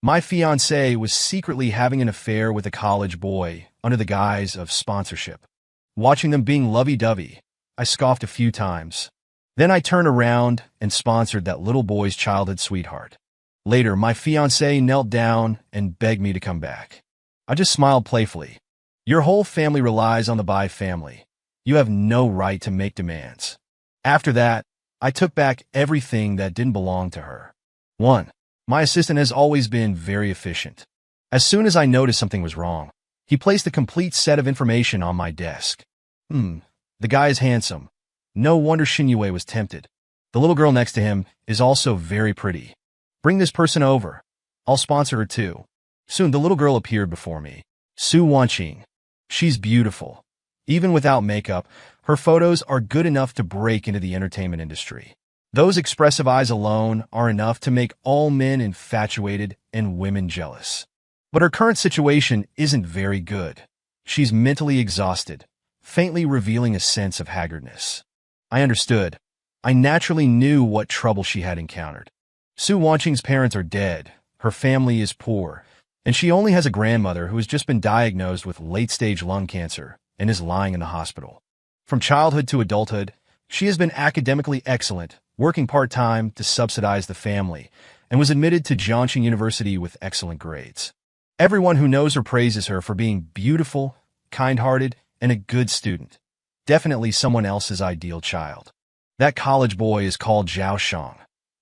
My fiancée was secretly having an affair with a college boy under the guise of sponsorship. Watching them being lovey-dovey, I scoffed a few times. Then I turned around and sponsored that little boy's childhood sweetheart. Later, my fiancée knelt down and begged me to come back. I just smiled playfully. Your whole family relies on the Bai family. You have no right to make demands. After that, I took back everything that didn't belong to her. 1. My assistant has always been very efficient. As soon as I noticed something was wrong, he placed a complete set of information on my desk. The guy is handsome. No wonder Xinyue was tempted. The little girl next to him is also very pretty. Bring this person over. I'll sponsor her too. Soon the little girl appeared before me. Su Wanqing. She's beautiful. Even without makeup, her photos are good enough to break into the entertainment industry. Those expressive eyes alone are enough to make all men infatuated and women jealous. But her current situation isn't very good. She's mentally exhausted, faintly revealing a sense of haggardness. I understood. I naturally knew what trouble she had encountered. Su Wanqing's parents are dead, her family is poor, and she only has a grandmother who has just been diagnosed with late-stage lung cancer and is lying in the hospital. From childhood to adulthood, she has been academically excellent, working part-time to subsidize the family, and was admitted to Jiangxing University with excellent grades. Everyone who knows her praises her for being beautiful, kind-hearted, and a good student. Definitely someone else's ideal child. That college boy is called Zhao Shang.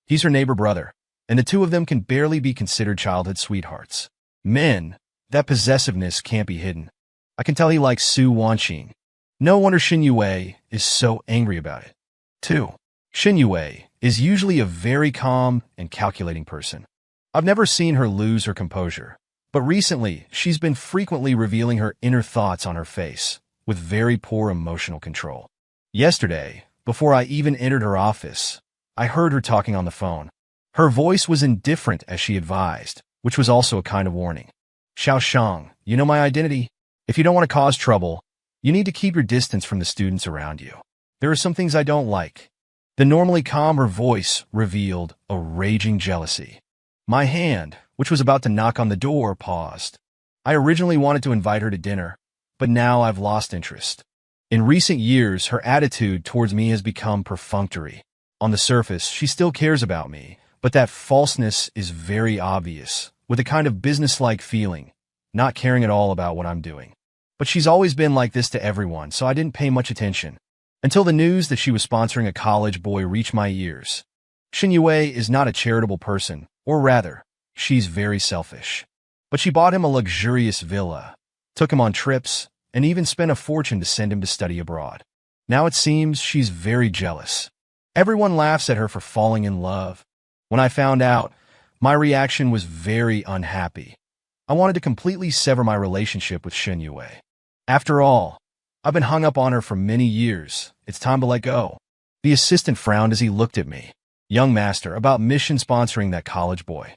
He's her neighbor brother, and the two of them can barely be considered childhood sweethearts. Men, that possessiveness can't be hidden. I can tell he likes Su Wanqing. No wonder Xinyue is so angry about it. 2. Xinyue is usually a very calm and calculating person. I've never seen her lose her composure, but recently she's been frequently revealing her inner thoughts on her face, with very poor emotional control. Yesterday, before I even entered her office, I heard her talking on the phone. Her voice was indifferent as she advised, which was also a kind of warning. Xiao Shang, you know my identity? If you don't want to cause trouble, you need to keep your distance from the students around you. There are some things I don't like. The normally calmer voice revealed a raging jealousy. My hand, which was about to knock on the door, paused. I originally wanted to invite her to dinner, but now I've lost interest. In recent years, her attitude towards me has become perfunctory. On the surface, she still cares about me, but that falseness is very obvious, with a kind of businesslike feeling, not caring at all about what I'm doing. But she's always been like this to everyone, so I didn't pay much attention, until the news that she was sponsoring a college boy reached my ears. Xinyue is not a charitable person, or rather, she's very selfish. But she bought him a luxurious villa, took him on trips, and even spent a fortune to send him to study abroad. Now it seems she's very jealous. Everyone laughs at her for falling in love. When I found out, my reaction was very unhappy. I wanted to completely sever my relationship with Xinyue. After all, I've been hung up on her for many years. It's time to let go. The assistant frowned as he looked at me. Young master, about mission sponsoring that college boy.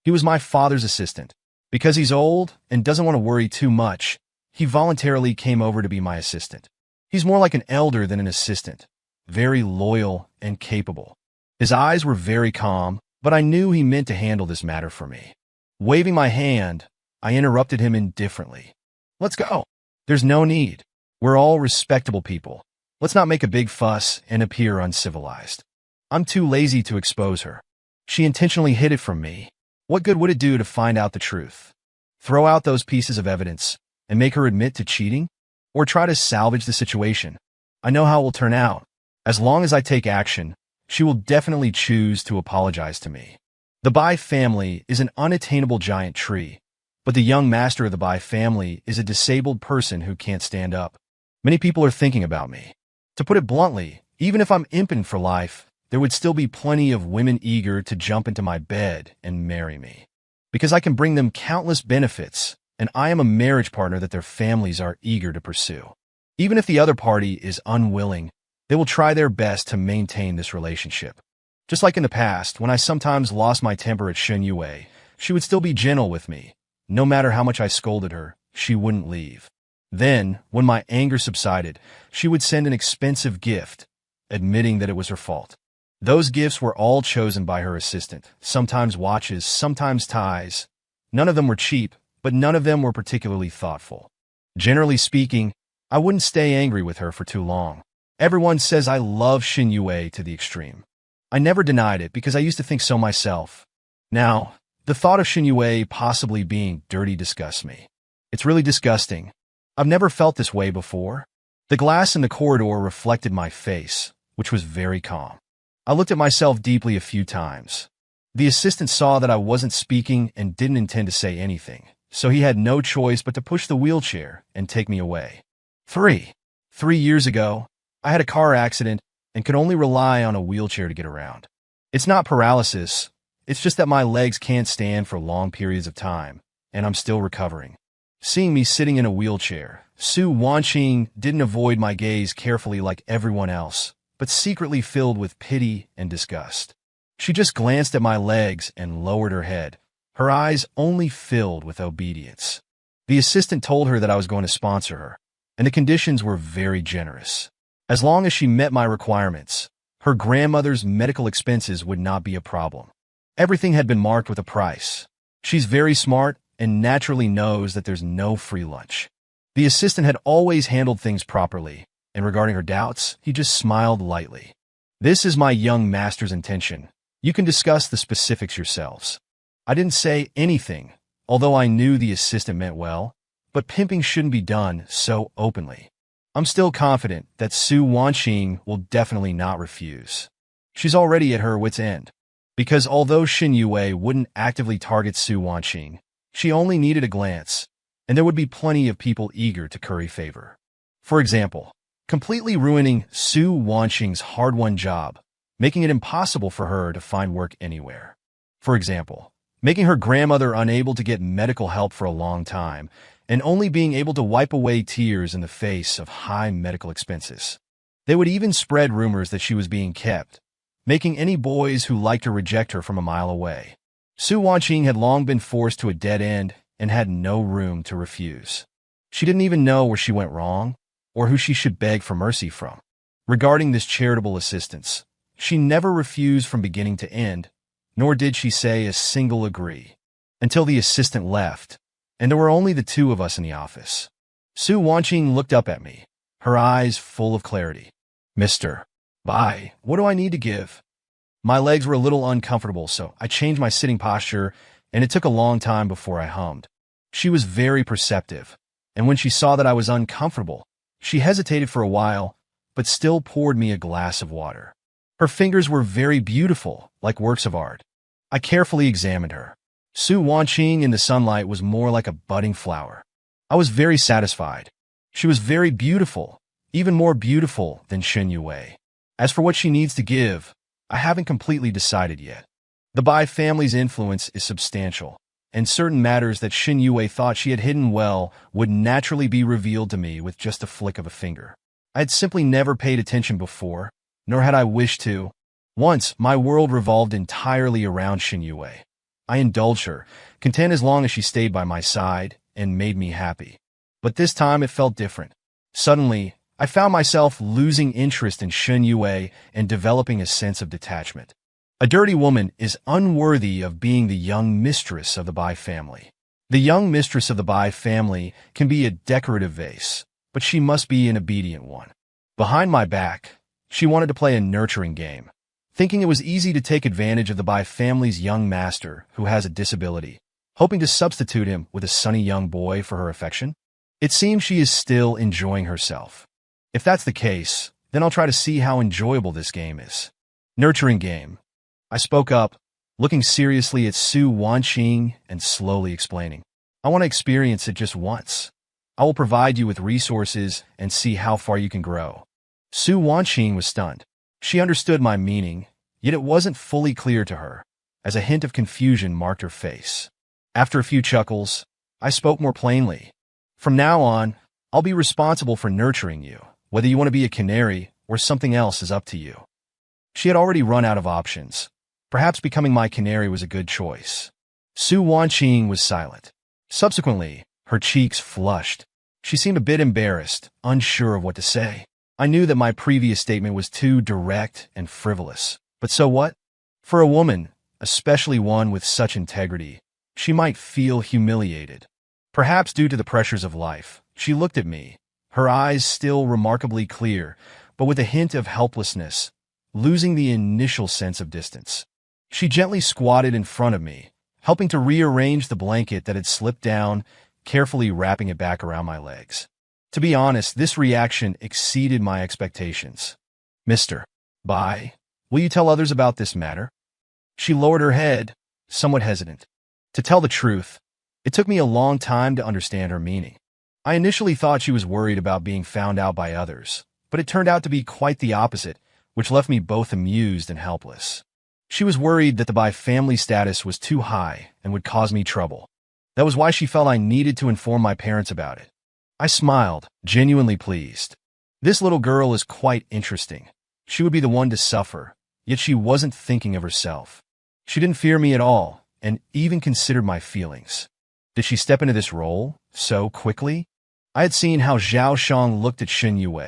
He was my father's assistant. Because he's old and doesn't want to worry too much, he voluntarily came over to be my assistant. He's more like an elder than an assistant, very loyal and capable. His eyes were very calm, but I knew he meant to handle this matter for me. Waving my hand, I interrupted him indifferently. Let's go. There's no need. We're all respectable people. Let's not make a big fuss and appear uncivilized. I'm too lazy to expose her. She intentionally hid it from me. What good would it do to find out the truth? Throw out those pieces of evidence and make her admit to cheating? Or try to salvage the situation? I know how it will turn out. As long as I take action, she will definitely choose to apologize to me. The Bai family is an unattainable giant tree, but the young master of the Bai family is a disabled person who can't stand up. Many people are thinking about me. To put it bluntly, even if I'm impotent for life, there would still be plenty of women eager to jump into my bed and marry me. Because I can bring them countless benefits, and I am a marriage partner that their families are eager to pursue. Even if the other party is unwilling, they will try their best to maintain this relationship. Just like in the past, when I sometimes lost my temper at Xinyue, she would still be gentle with me. No matter how much I scolded her, she wouldn't leave. Then, when my anger subsided, she would send an expensive gift, admitting that it was her fault. Those gifts were all chosen by her assistant, sometimes watches, sometimes ties. None of them were cheap, but none of them were particularly thoughtful. Generally speaking, I wouldn't stay angry with her for too long. Everyone says I love Xin Yue to the extreme. I never denied it because I used to think so myself. Now, the thought of Xin Yue possibly being dirty disgusts me. It's really disgusting. I've never felt this way before. The glass in the corridor reflected my face, which was very calm. I looked at myself deeply a few times. The assistant saw that I wasn't speaking and didn't intend to say anything, so he had no choice but to push the wheelchair and take me away. 3 years ago, I had a car accident and could only rely on a wheelchair to get around. It's not paralysis, it's just that my legs can't stand for long periods of time, and I'm still recovering. Seeing me sitting in a wheelchair, Su Wanqing didn't avoid my gaze carefully like everyone else, but secretly filled with pity and disgust. She just glanced at my legs and lowered her head, her eyes only filled with obedience. The assistant told her that I was going to sponsor her, and the conditions were very generous. As long as she met my requirements, her grandmother's medical expenses would not be a problem. Everything had been marked with a price. She's very smart and naturally knows that there's no free lunch. The assistant had always handled things properly, and regarding her doubts, he just smiled lightly. This is my young master's intention. You can discuss the specifics yourselves. I didn't say anything, although I knew the assistant meant well, but pimping shouldn't be done so openly. I'm still confident that Su Wanqing will definitely not refuse. She's already at her wit's end. Because although Xin Yue wouldn't actively target Su Wanqing, she only needed a glance, and there would be plenty of people eager to curry favor. For example, completely ruining Su Wanqing's hard-won job, making it impossible for her to find work anywhere. For example, making her grandmother unable to get medical help for a long time, and only being able to wipe away tears in the face of high medical expenses. They would even spread rumors that she was being kept, making any boys who liked her reject her from a mile away. Su Wanqing had long been forced to a dead end and had no room to refuse. She didn't even know where she went wrong or who she should beg for mercy from. Regarding this charitable assistance, she never refused from beginning to end, nor did she say a single agree, until the assistant left, and there were only the two of us in the office. Su Wanqing looked up at me, her eyes full of clarity. Mr. Bai, what do I need to give? My legs were a little uncomfortable, so I changed my sitting posture, and it took a long time before I hummed. She was very perceptive, and when she saw that I was uncomfortable, she hesitated for a while, but still poured me a glass of water. Her fingers were very beautiful, like works of art. I carefully examined her. Su Wanqing in the sunlight was more like a budding flower. I was very satisfied. She was very beautiful, even more beautiful than Xin Yue. As for what she needs to give, I haven't completely decided yet. The Bai family's influence is substantial, and certain matters that Xin Yue thought she had hidden well would naturally be revealed to me with just a flick of a finger. I had simply never paid attention before, nor had I wished to. Once, my world revolved entirely around Xin Yue. I indulged her, content as long as she stayed by my side and made me happy. But this time it felt different. Suddenly, I found myself losing interest in Xin Yue and developing a sense of detachment. A dirty woman is unworthy of being the young mistress of the Bai family. The young mistress of the Bai family can be a decorative vase, but she must be an obedient one. Behind my back, she wanted to play a nurturing game, thinking it was easy to take advantage of the Bai family's young master who has a disability, hoping to substitute him with a sunny young boy for her affection. It seems she is still enjoying herself. If that's the case, then I'll try to see how enjoyable this game is. Nurturing game. I spoke up, looking seriously at Su Wanqing and slowly explaining. I want to experience it just once. I will provide you with resources and see how far you can grow. Su Wanqing was stunned. She understood my meaning, yet it wasn't fully clear to her, as a hint of confusion marked her face. After a few chuckles, I spoke more plainly. From now on, I'll be responsible for nurturing you. Whether you want to be a canary or something else is up to you. She had already run out of options. Perhaps becoming my canary was a good choice. Su Wanqing was silent. Subsequently, her cheeks flushed. She seemed a bit embarrassed, unsure of what to say. I knew that my previous statement was too direct and frivolous, But so what? For a woman, especially one with such integrity, she might feel humiliated. Perhaps due to the pressures of life, she looked at me, her eyes still remarkably clear, but with a hint of helplessness, losing the initial sense of distance. She gently squatted in front of me, helping to rearrange the blanket that had slipped down, carefully wrapping it back around my legs. To be honest, this reaction exceeded my expectations. Mister, bye. Will you tell others about this matter? She lowered her head, somewhat hesitant. To tell the truth, it took me a long time to understand her meaning. I initially thought she was worried about being found out by others, but it turned out to be quite the opposite, which left me both amused and helpless. She was worried that the family status was too high and would cause me trouble. That was why she felt I needed to inform my parents about it. I smiled, genuinely pleased. This little girl is quite interesting. She would be the one to suffer, yet she wasn't thinking of herself. She didn't fear me at all, and even considered my feelings. Did she step into this role so quickly? I had seen how Zhao Shang looked at Shen Yue,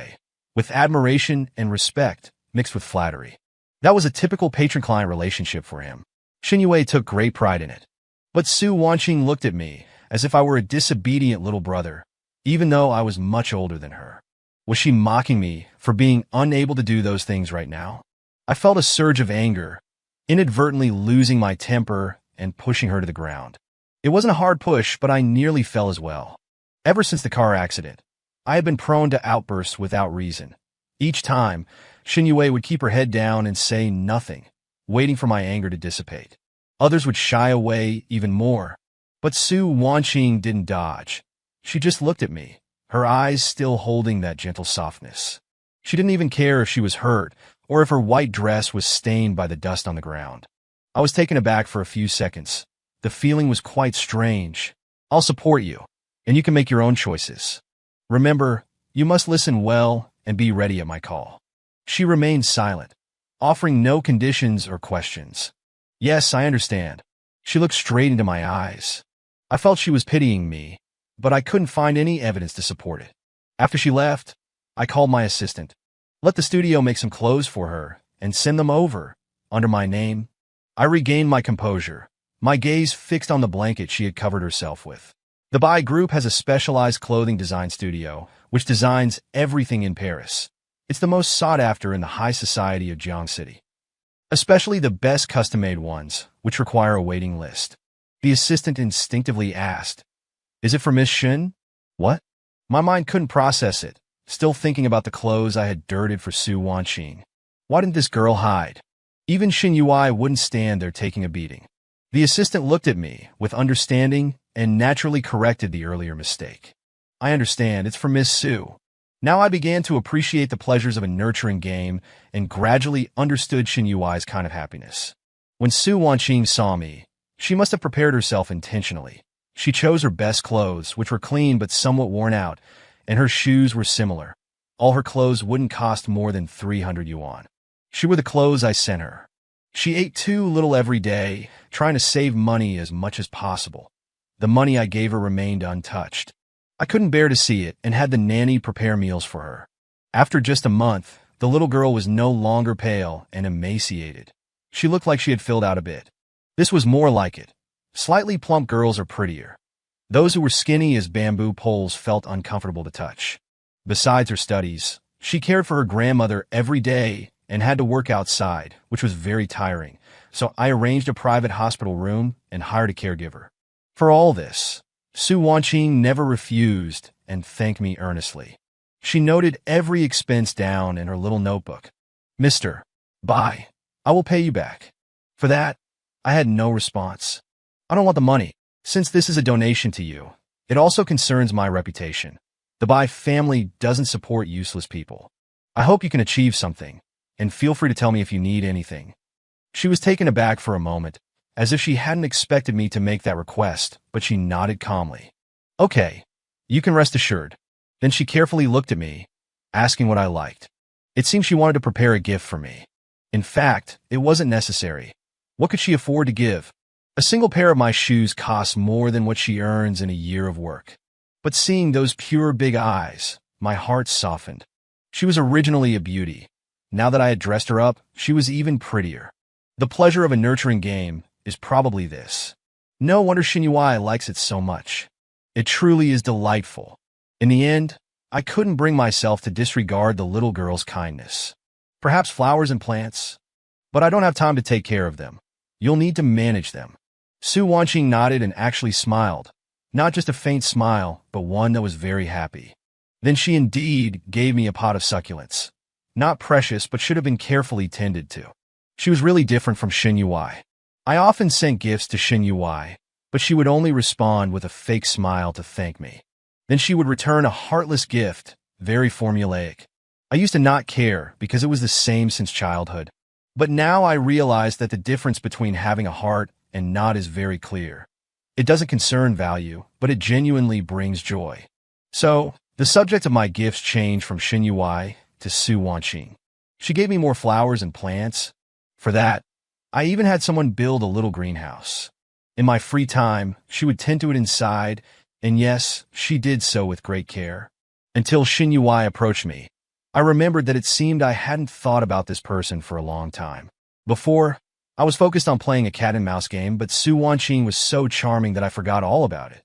with admiration and respect mixed with flattery. That was a typical patron-client relationship for him. Shen Yue took great pride in it. But Su Wanqing looked at me as if I were a disobedient little brother, even though I was much older than her. Was she mocking me for being unable to do those things right now? I felt a surge of anger, inadvertently losing my temper and pushing her to the ground. It wasn't a hard push, but I nearly fell as well. Ever since the car accident, I had been prone to outbursts without reason. Each time, Shen Yue would keep her head down and say nothing, waiting for my anger to dissipate. Others would shy away even more. But Su Wanqing didn't dodge. She just looked at me, her eyes still holding that gentle softness. She didn't even care if she was hurt or if her white dress was stained by the dust on the ground. I was taken aback for a few seconds. The feeling was quite strange. I'll support you, and you can make your own choices. Remember, you must listen well and be ready at my call. She remained silent, offering no conditions or questions. Yes, I understand. She looked straight into my eyes. I felt she was pitying me, but I couldn't find any evidence to support it. After she left, I called my assistant. Let the studio make some clothes for her and send them over, under my name. I regained my composure, my gaze fixed on the blanket she had covered herself with. The Bai Group has a specialized clothing design studio, which designs everything in Paris. It's the most sought after in the high society of Jiang City, especially the best custom-made ones, which require a waiting list. The assistant instinctively asked, "Is it for Miss Shen?" What? My mind couldn't process it, still thinking about the clothes I had dirted for Su Wanqing. Why didn't this girl hide? Even Shen Yue wouldn't stand there taking a beating. The assistant looked at me with understanding and naturally corrected the earlier mistake. I understand, it's for Miss Su. Now I began to appreciate the pleasures of a nurturing game and gradually understood Shen Yui's kind of happiness. When Su Wanqing saw me, she must have prepared herself intentionally. She chose her best clothes, which were clean but somewhat worn out, and her shoes were similar. All her clothes wouldn't cost more than 300 yuan. She wore the clothes I sent her. She ate too little every day, trying to save money as much as possible. The money I gave her remained untouched. I couldn't bear to see it and had the nanny prepare meals for her. After just a month, the little girl was no longer pale and emaciated. She looked like she had filled out a bit. This was more like it. Slightly plump girls are prettier. Those who were skinny as bamboo poles felt uncomfortable to touch. Besides her studies, she cared for her grandmother every day and had to work outside, which was very tiring, so I arranged a private hospital room and hired a caregiver. For all this, Su Wanqing never refused and thanked me earnestly. She noted every expense down in her little notebook. "Mister, bye. I will pay you back." For that, I had no response. I don't want the money. Since this is a donation to you, it also concerns my reputation. The Bai family doesn't support useless people. I hope you can achieve something, and feel free to tell me if you need anything. She was taken aback for a moment, as if she hadn't expected me to make that request, but she nodded calmly. "Okay, you can rest assured." Then she carefully looked at me, asking what I liked. It seemed she wanted to prepare a gift for me. In fact, it wasn't necessary. What could she afford to give? A single pair of my shoes costs more than what she earns in a year of work. But seeing those pure big eyes, my heart softened. She was originally a beauty, Now that I had dressed her up, she was even prettier. The pleasure of a nurturing game is probably this. No wonder Xinyue likes it so much. It truly is delightful. In the end, I couldn't bring myself to disregard the little girl's kindness. Perhaps flowers and plants, but I don't have time to take care of them. You'll need to manage them. Su Wanqing nodded and actually smiled. Not just a faint smile, but one that was very happy. Then she indeed gave me a pot of succulents. Not precious, but should have been carefully tended to. She was really different from Xinyue. I often sent gifts to Xinyue, but she would only respond with a fake smile to thank me. Then she would return a heartless gift, very formulaic. I used to not care because it was the same since childhood. But now I realize that the difference between having a heart and not is very clear. It doesn't concern value, but it genuinely brings joy. So, the subject of my gifts changed from Xinyue to Su Wanqing. She gave me more flowers and plants. For that, I even had someone build a little greenhouse. In my free time, she would tend to it inside, and yes, she did so with great care. Until Xinyue approached me. I remembered that it seemed I hadn't thought about this person for a long time. Before, I was focused on playing a cat-and-mouse game, but Su Wanqing was so charming that I forgot all about it.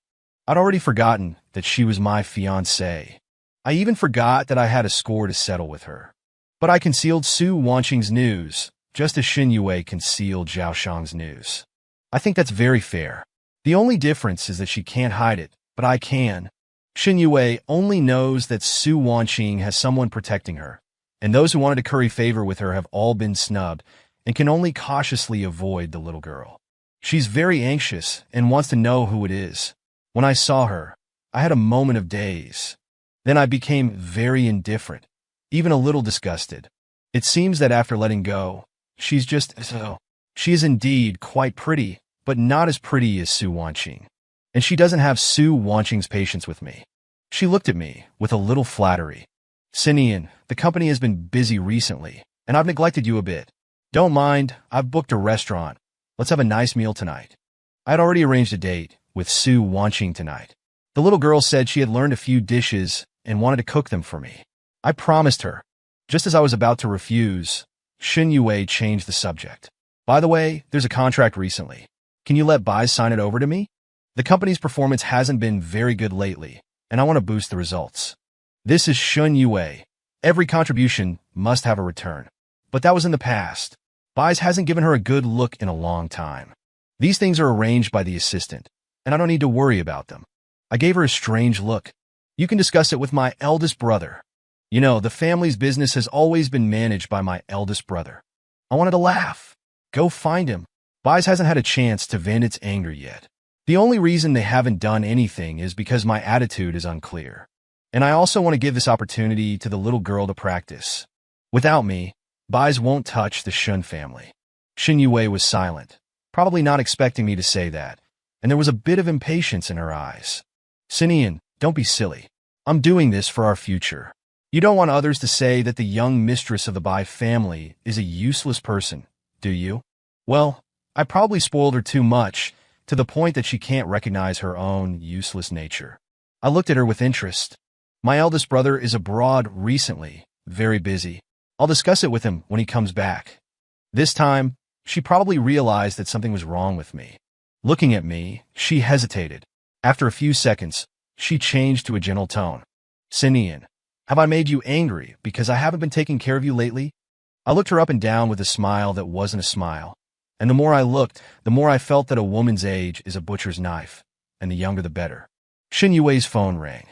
I'd already forgotten that she was my fiancée. I even forgot that I had a score to settle with her. But I concealed Su Wanqing's news, just as Xinyue concealed Zhao Shang's news. I think that's very fair. The only difference is that she can't hide it, but I can. Xinyue only knows that Su Wanqing has someone protecting her, and those who wanted to curry favor with her have all been snubbed and can only cautiously avoid the little girl. She's very anxious and wants to know who it is. When I saw her, I had a moment of daze. Then I became very indifferent, even a little disgusted. It seems that after letting go, she is indeed quite pretty, but not as pretty as Su Wanqing. And she doesn't have Su Wanqing's patience with me. She looked at me with a little flattery. Sinian, the company has been busy recently, and I've neglected you a bit. Don't mind, I've booked a restaurant. Let's have a nice meal tonight. I had already arranged a date with Su Wanqing tonight. The little girl said she had learned a few dishes and wanted to cook them for me. I promised her. Just as I was about to refuse, Xinyue changed the subject. By the way, there's a contract recently. Can you let Bai sign it over to me? The company's performance hasn't been very good lately, and I want to boost the results. This is Xinyue. Every contribution must have a return. But that was in the past. Bai's hasn't given her a good look in a long time. These things are arranged by the assistant, and I don't need to worry about them. I gave her a strange look. You can discuss it with my eldest brother. You know, the family's business has always been managed by my eldest brother. I wanted to laugh. Go find him. Bai's hasn't had a chance to vent its anger yet. The only reason they haven't done anything is because my attitude is unclear. And I also want to give this opportunity to the little girl to practice. Without me, Bai's won't touch the Shun family. Xinyue was silent, probably not expecting me to say that, and there was a bit of impatience in her eyes. Sinian, don't be silly. I'm doing this for our future. You don't want others to say that the young mistress of the Bai family is a useless person, do you? Well, I probably spoiled her too much, to the point that she can't recognize her own useless nature. I looked at her with interest. My eldest brother is abroad recently, very busy. I'll discuss it with him when he comes back. This time, she probably realized that something was wrong with me. Looking at me, she hesitated. After a few seconds, she changed to a gentle tone. Sinian, have I made you angry because I haven't been taking care of you lately? I looked her up and down with a smile that wasn't a smile. And the more I looked, the more I felt that a woman's age is a butcher's knife, and the younger the better. Xinyue's phone rang.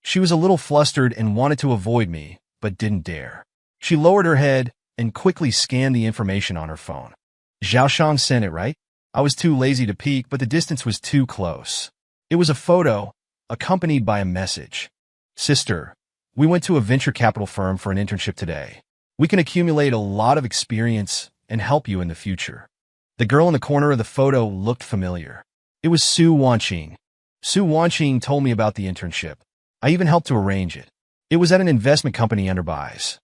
She was a little flustered and wanted to avoid me, but didn't dare. She lowered her head and quickly scanned the information on her phone. Zhao Shang sent it, right? I was too lazy to peek, but the distance was too close. It was a photo, accompanied by a message. Sister, we went to a venture capital firm for an internship today. We can accumulate a lot of experience and help you in the future. The girl in the corner of the photo looked familiar. It was Su Wanqing. Su Wanqing told me about the internship. I even helped to arrange it. It was at an investment company under Bai's.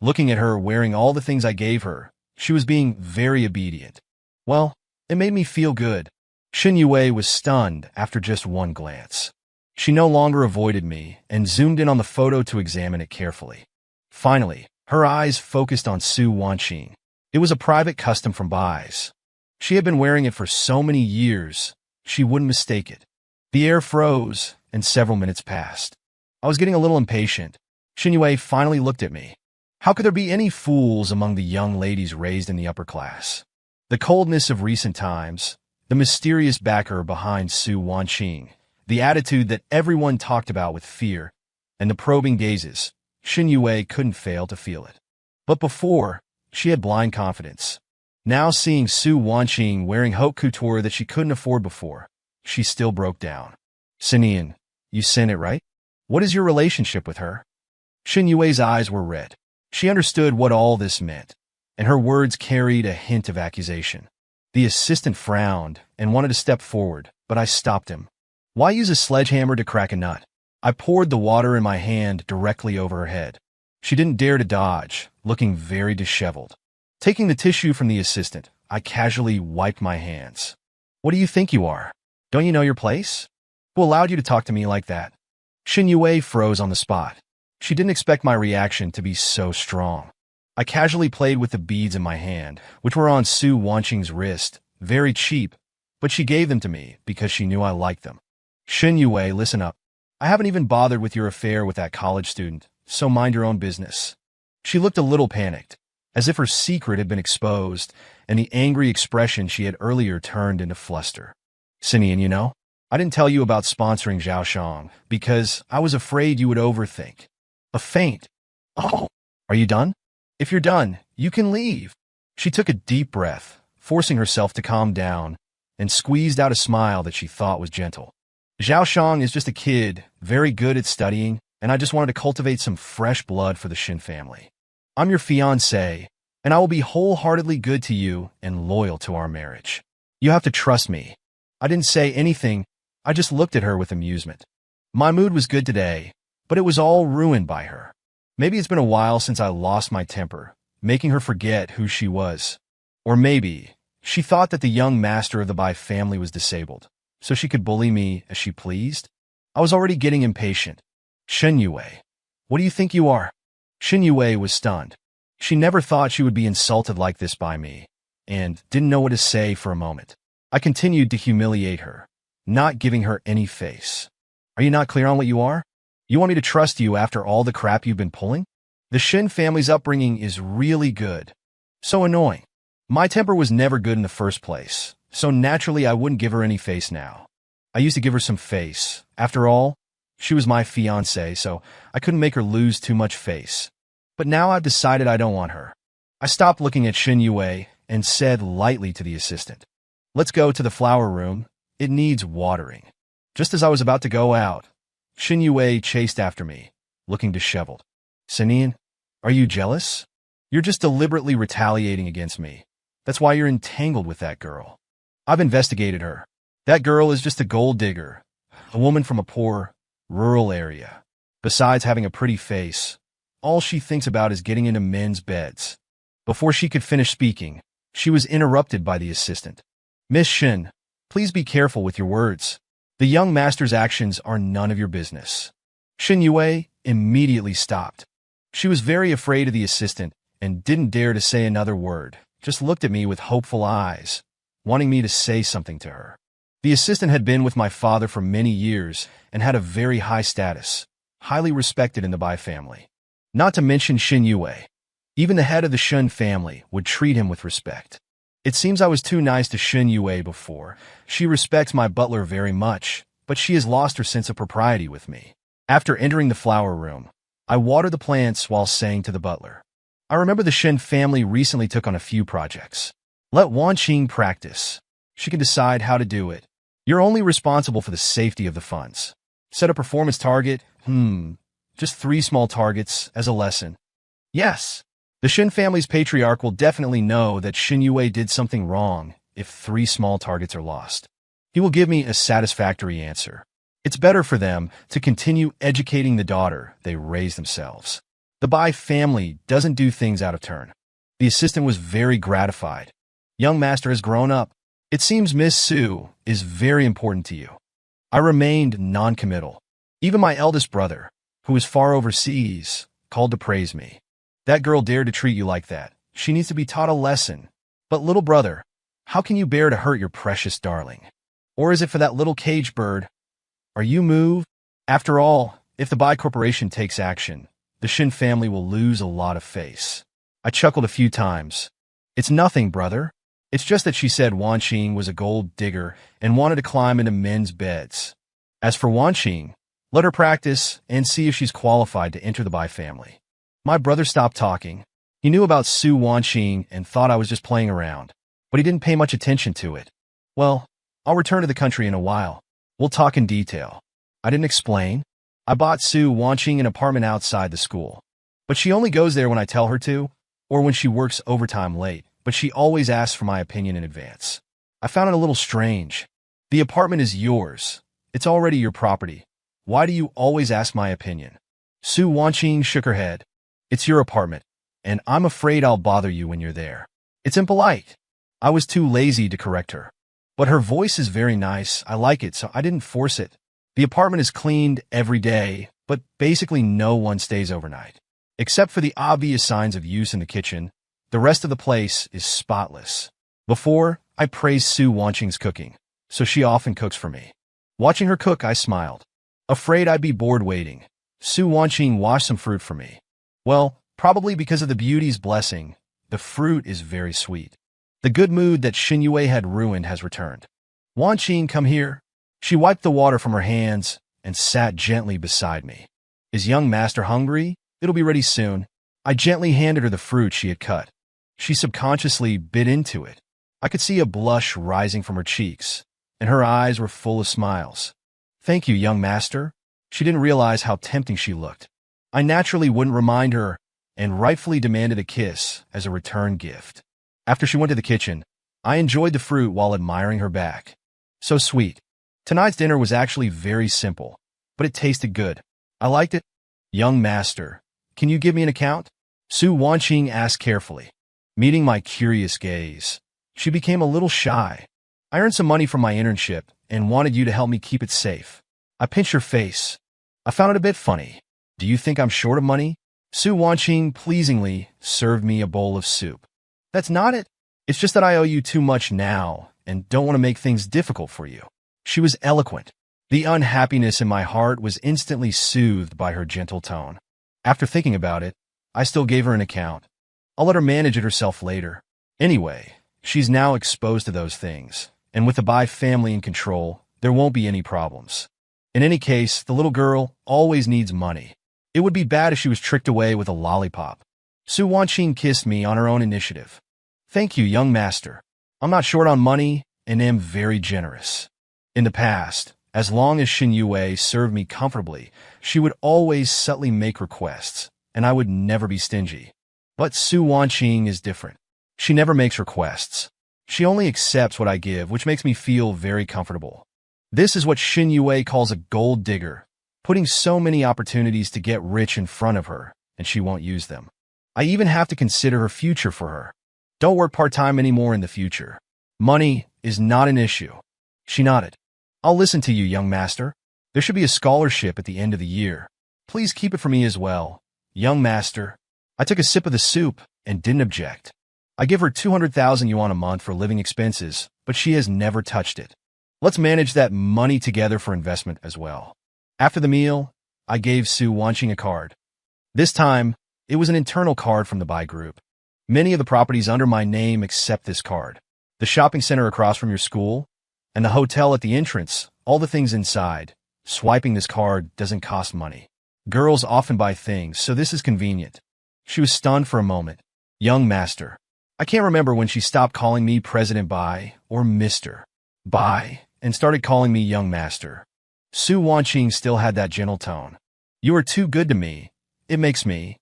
Looking at her wearing all the things I gave her, she was being very obedient. Well, it made me feel good. Xinyue was stunned after just one glance. She no longer avoided me and zoomed in on the photo to examine it carefully. Finally, Her eyes focused on Su Wanqing. It was a private custom from Bai's. She had been wearing it for so many years, she wouldn't mistake it. The air froze, and several minutes passed. I was getting a little impatient. Xinyue finally looked at me. How could there be any fools among the young ladies raised in the upper class? The coldness of recent times, the mysterious backer behind Su Wanqing, the attitude that everyone talked about with fear, and the probing gazes, Xinyue couldn't fail to feel it. But before, she had blind confidence. Now seeing Su Wanqing wearing haute couture that she couldn't afford before, she still broke down. Sinian, you sent it, right? What is your relationship with her? Xinyue's eyes were red. She understood what all this meant, and her words carried a hint of accusation. The assistant frowned and wanted to step forward, but I stopped him. Why use a sledgehammer to crack a nut? I poured the water in my hand directly over her head. She didn't dare to dodge, looking very disheveled. Taking the tissue from the assistant, I casually wiped my hands. What do you think you are? Don't you know your place? Who allowed you to talk to me like that? Xinyue froze on the spot. She didn't expect my reaction to be so strong. I casually played with the beads in my hand, which were on Su Wanqing's wrist, very cheap, but she gave them to me because she knew I liked them. Xinyue, listen up. I haven't even bothered with your affair with that college student, so mind your own business. She looked a little panicked, as if her secret had been exposed, and the angry expression she had earlier turned into fluster. Sinian, you know, I didn't tell you about sponsoring Zhaoshang because I was afraid you would overthink. A feint. Oh, are you done? If you're done, you can leave. She took a deep breath, forcing herself to calm down, and squeezed out a smile that she thought was gentle. Zhaoshang is just a kid, very good at studying, and I just wanted to cultivate some fresh blood for the Shin family. I'm your fiancé, and I will be wholeheartedly good to you and loyal to our marriage. You have to trust me. I didn't say anything, I just looked at her with amusement. My mood was good today, but it was all ruined by her. Maybe it's been a while since I lost my temper, making her forget who she was. Or maybe she thought that the young master of the Bai family was disabled, so she could bully me as she pleased. I was already getting impatient. Xinyue, what do you think you are? Xinyue was stunned. She never thought she would be insulted like this by me, and didn't know what to say for a moment. I continued to humiliate her, not giving her any face. Are you not clear on what you are? You want me to trust you after all the crap you've been pulling? The Shin family's upbringing is really good. So annoying. My temper was never good in the first place, so naturally I wouldn't give her any face now. I used to give her some face. After all, she was my fiancée, so I couldn't make her lose too much face. But now I've decided I don't want her. I stopped looking at Xinyue and said lightly to the assistant, "Let's go to the flower room. It needs watering." Just as I was about to go out, Xinyue chased after me, looking disheveled. Sinian, are you jealous? You're just deliberately retaliating against me. That's why you're entangled with that girl. I've investigated her. That girl is just a gold digger, a woman from a poor, rural area. Besides having a pretty face, all she thinks about is getting into men's beds. Before she could finish speaking, she was interrupted by the assistant. Miss Shin, please be careful with your words. The young master's actions are none of your business. Xinyue immediately stopped. She was very afraid of the assistant and didn't dare to say another word, just looked at me with hopeful eyes, wanting me to say something to her. The assistant had been with my father for many years and had a very high status, highly respected in the Bai family. Not to mention Xinyue. Even the head of the Shun family would treat him with respect. It seems I was too nice to Xinyue before. She respects my butler very much, but she has lost her sense of propriety with me. After entering the flower room, I watered the plants while saying to the butler, I remember the Shin family recently took on a few projects. Let Wanqing practice. She can decide how to do it. You're only responsible for the safety of the funds. Set a performance target. Just 3 small targets as a lesson. Yes. The Shin family's patriarch will definitely know that Xinyue did something wrong if 3 small targets are lost. He will give me a satisfactory answer. It's better for them to continue educating the daughter they raise themselves. The Bai family doesn't do things out of turn. The assistant was very gratified. Young master has grown up. It seems Miss Su is very important to you. I remained non-committal. Even my eldest brother, who is far overseas, called to praise me. That girl dared to treat you like that. She needs to be taught a lesson. But little brother, how can you bear to hurt your precious darling? Or is it for that little cage bird? Are you moved? After all, if the Bai Corporation takes action, the Shin family will lose a lot of face. I chuckled a few times. It's nothing, brother. It's just that she said Wan Qing was a gold digger and wanted to climb into men's beds. As for Wan Qing, let her practice and see if she's qualified to enter the Bai family. My brother stopped talking. He knew about Su Wan Qing and thought I was just playing around, but he didn't pay much attention to it. Well, I'll return to the country in a while. We'll talk in detail. I didn't explain. I bought Su Wan Qing an apartment outside the school. But she only goes there when I tell her to, or when she works overtime late, but she always asks for my opinion in advance. I found it a little strange. The apartment is yours. It's already your property. Why do you always ask my opinion? Su Wan Qing shook her head. It's your apartment, and I'm afraid I'll bother you when you're there. It's impolite. I was too lazy to correct her. But her voice is very nice. I like it, so I didn't force it. The apartment is cleaned every day, but basically no one stays overnight. Except for the obvious signs of use in the kitchen, the rest of the place is spotless. Before, I praised Su Wan Qing's cooking, so she often cooks for me. Watching her cook, I smiled. Afraid I'd be bored waiting, Su Wan Qing washed some fruit for me. Well, probably because of the beauty's blessing, the fruit is very sweet. The good mood that Xin Yue had ruined has returned. Wan Qing, come here. She wiped the water from her hands and sat gently beside me. Is young master hungry? It'll be ready soon. I gently handed her the fruit she had cut. She subconsciously bit into it. I could see a blush rising from her cheeks, and her eyes were full of smiles. Thank you, young master. She didn't realize how tempting she looked. I naturally wouldn't remind her and rightfully demanded a kiss as a return gift. After she went to the kitchen, I enjoyed the fruit while admiring her back. So sweet. Tonight's dinner was actually very simple, but it tasted good. I liked it. Young master, can you give me an account? Su Wan Qing asked carefully. Meeting my curious gaze, she became a little shy. I earned some money from my internship and wanted you to help me keep it safe. I pinched her face. I found it a bit funny. Do you think I'm short of money? Su Wan Qing pleasingly served me a bowl of soup. That's not it. It's just that I owe you too much now and don't want to make things difficult for you. She was eloquent. The unhappiness in my heart was instantly soothed by her gentle tone. After thinking about it, I still gave her an account. I'll let her manage it herself later. Anyway, she's now exposed to those things, and with the Bai family in control, there won't be any problems. In any case, the little girl always needs money. It would be bad if she was tricked away with a lollipop. Su Wan Qing kissed me on her own initiative. Thank you, young master. I'm not short on money and am very generous. In the past, as long as Xin Yue served me comfortably, she would always subtly make requests, and I would never be stingy. But Su Wan Qing is different. She never makes requests. She only accepts what I give, which makes me feel very comfortable. This is what Xin Yue calls a gold digger, putting so many opportunities to get rich in front of her, and she won't use them. I even have to consider her future for her. Don't work part-time anymore in the future. Money is not an issue. She nodded. I'll listen to you, young master. There should be a scholarship at the end of the year. Please keep it for me as well, young master. I took a sip of the soup and didn't object. I give her 200,000 yuan a month for living expenses, but she has never touched it. Let's manage that money together for investment as well. After the meal, I gave Su Wan Qing a card. This time, it was an internal card from the Bai Group. Many of the properties under my name accept this card. The shopping center across from your school, and the hotel at the entrance, all the things inside. Swiping this card doesn't cost money. Girls often buy things, so this is convenient. She was stunned for a moment. Young master. I can't remember when she stopped calling me President Bai or Mr. Bai and started calling me young master. Su Wan Qing still had that gentle tone. You are too good to me. It makes me.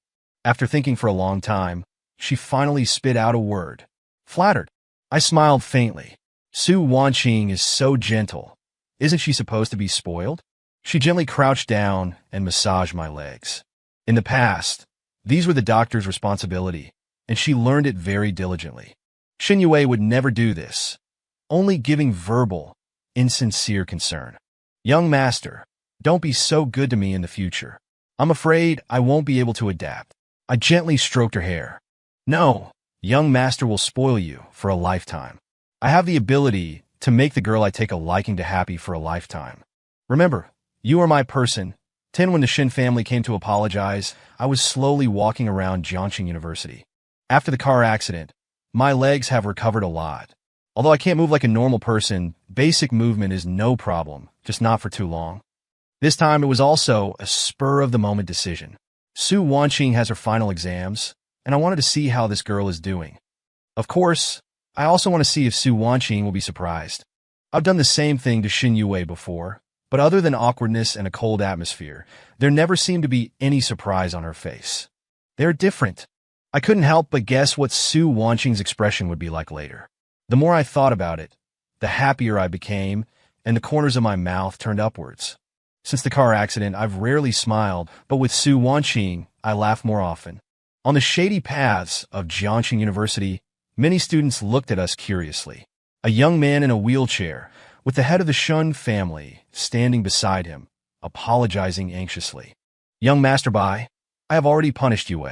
After thinking for a long time, she finally spit out a word. Flattered. I smiled faintly. Su Wan Qing is so gentle. Isn't she supposed to be spoiled? She gently crouched down and massaged my legs. In the past, these were the doctor's responsibility, and she learned it very diligently. Xin Yue would never do this, only giving verbal, insincere concern. Young master, don't be so good to me in the future. I'm afraid I won't be able to adapt. I gently stroked her hair. No, young master will spoil you for a lifetime. I have the ability to make the girl I take a liking to happy for a lifetime. Remember, you are my person. 10. When the Shin family came to apologize, I was slowly walking around Jiangxing University. After the car accident, my legs have recovered a lot. Although I can't move like a normal person, basic movement is no problem, just not for too long. This time it was also a spur-of-the-moment decision. Su Wanqing has her final exams, and I wanted to see how this girl is doing. Of course, I also want to see if Su Wanqing will be surprised. I've done the same thing to Xin Yue before, but other than awkwardness and a cold atmosphere, there never seemed to be any surprise on her face. They're different. I couldn't help but guess what Su Wanqing's expression would be like later. The more I thought about it, the happier I became, and the corners of my mouth turned upwards. Since the car accident, I've rarely smiled, but with Su Wanqing, I laugh more often. On the shady paths of Jiangxing University, many students looked at us curiously. A young man in a wheelchair, with the head of the Shun family standing beside him, apologizing anxiously. Young Master Bai, I have already punished Yue.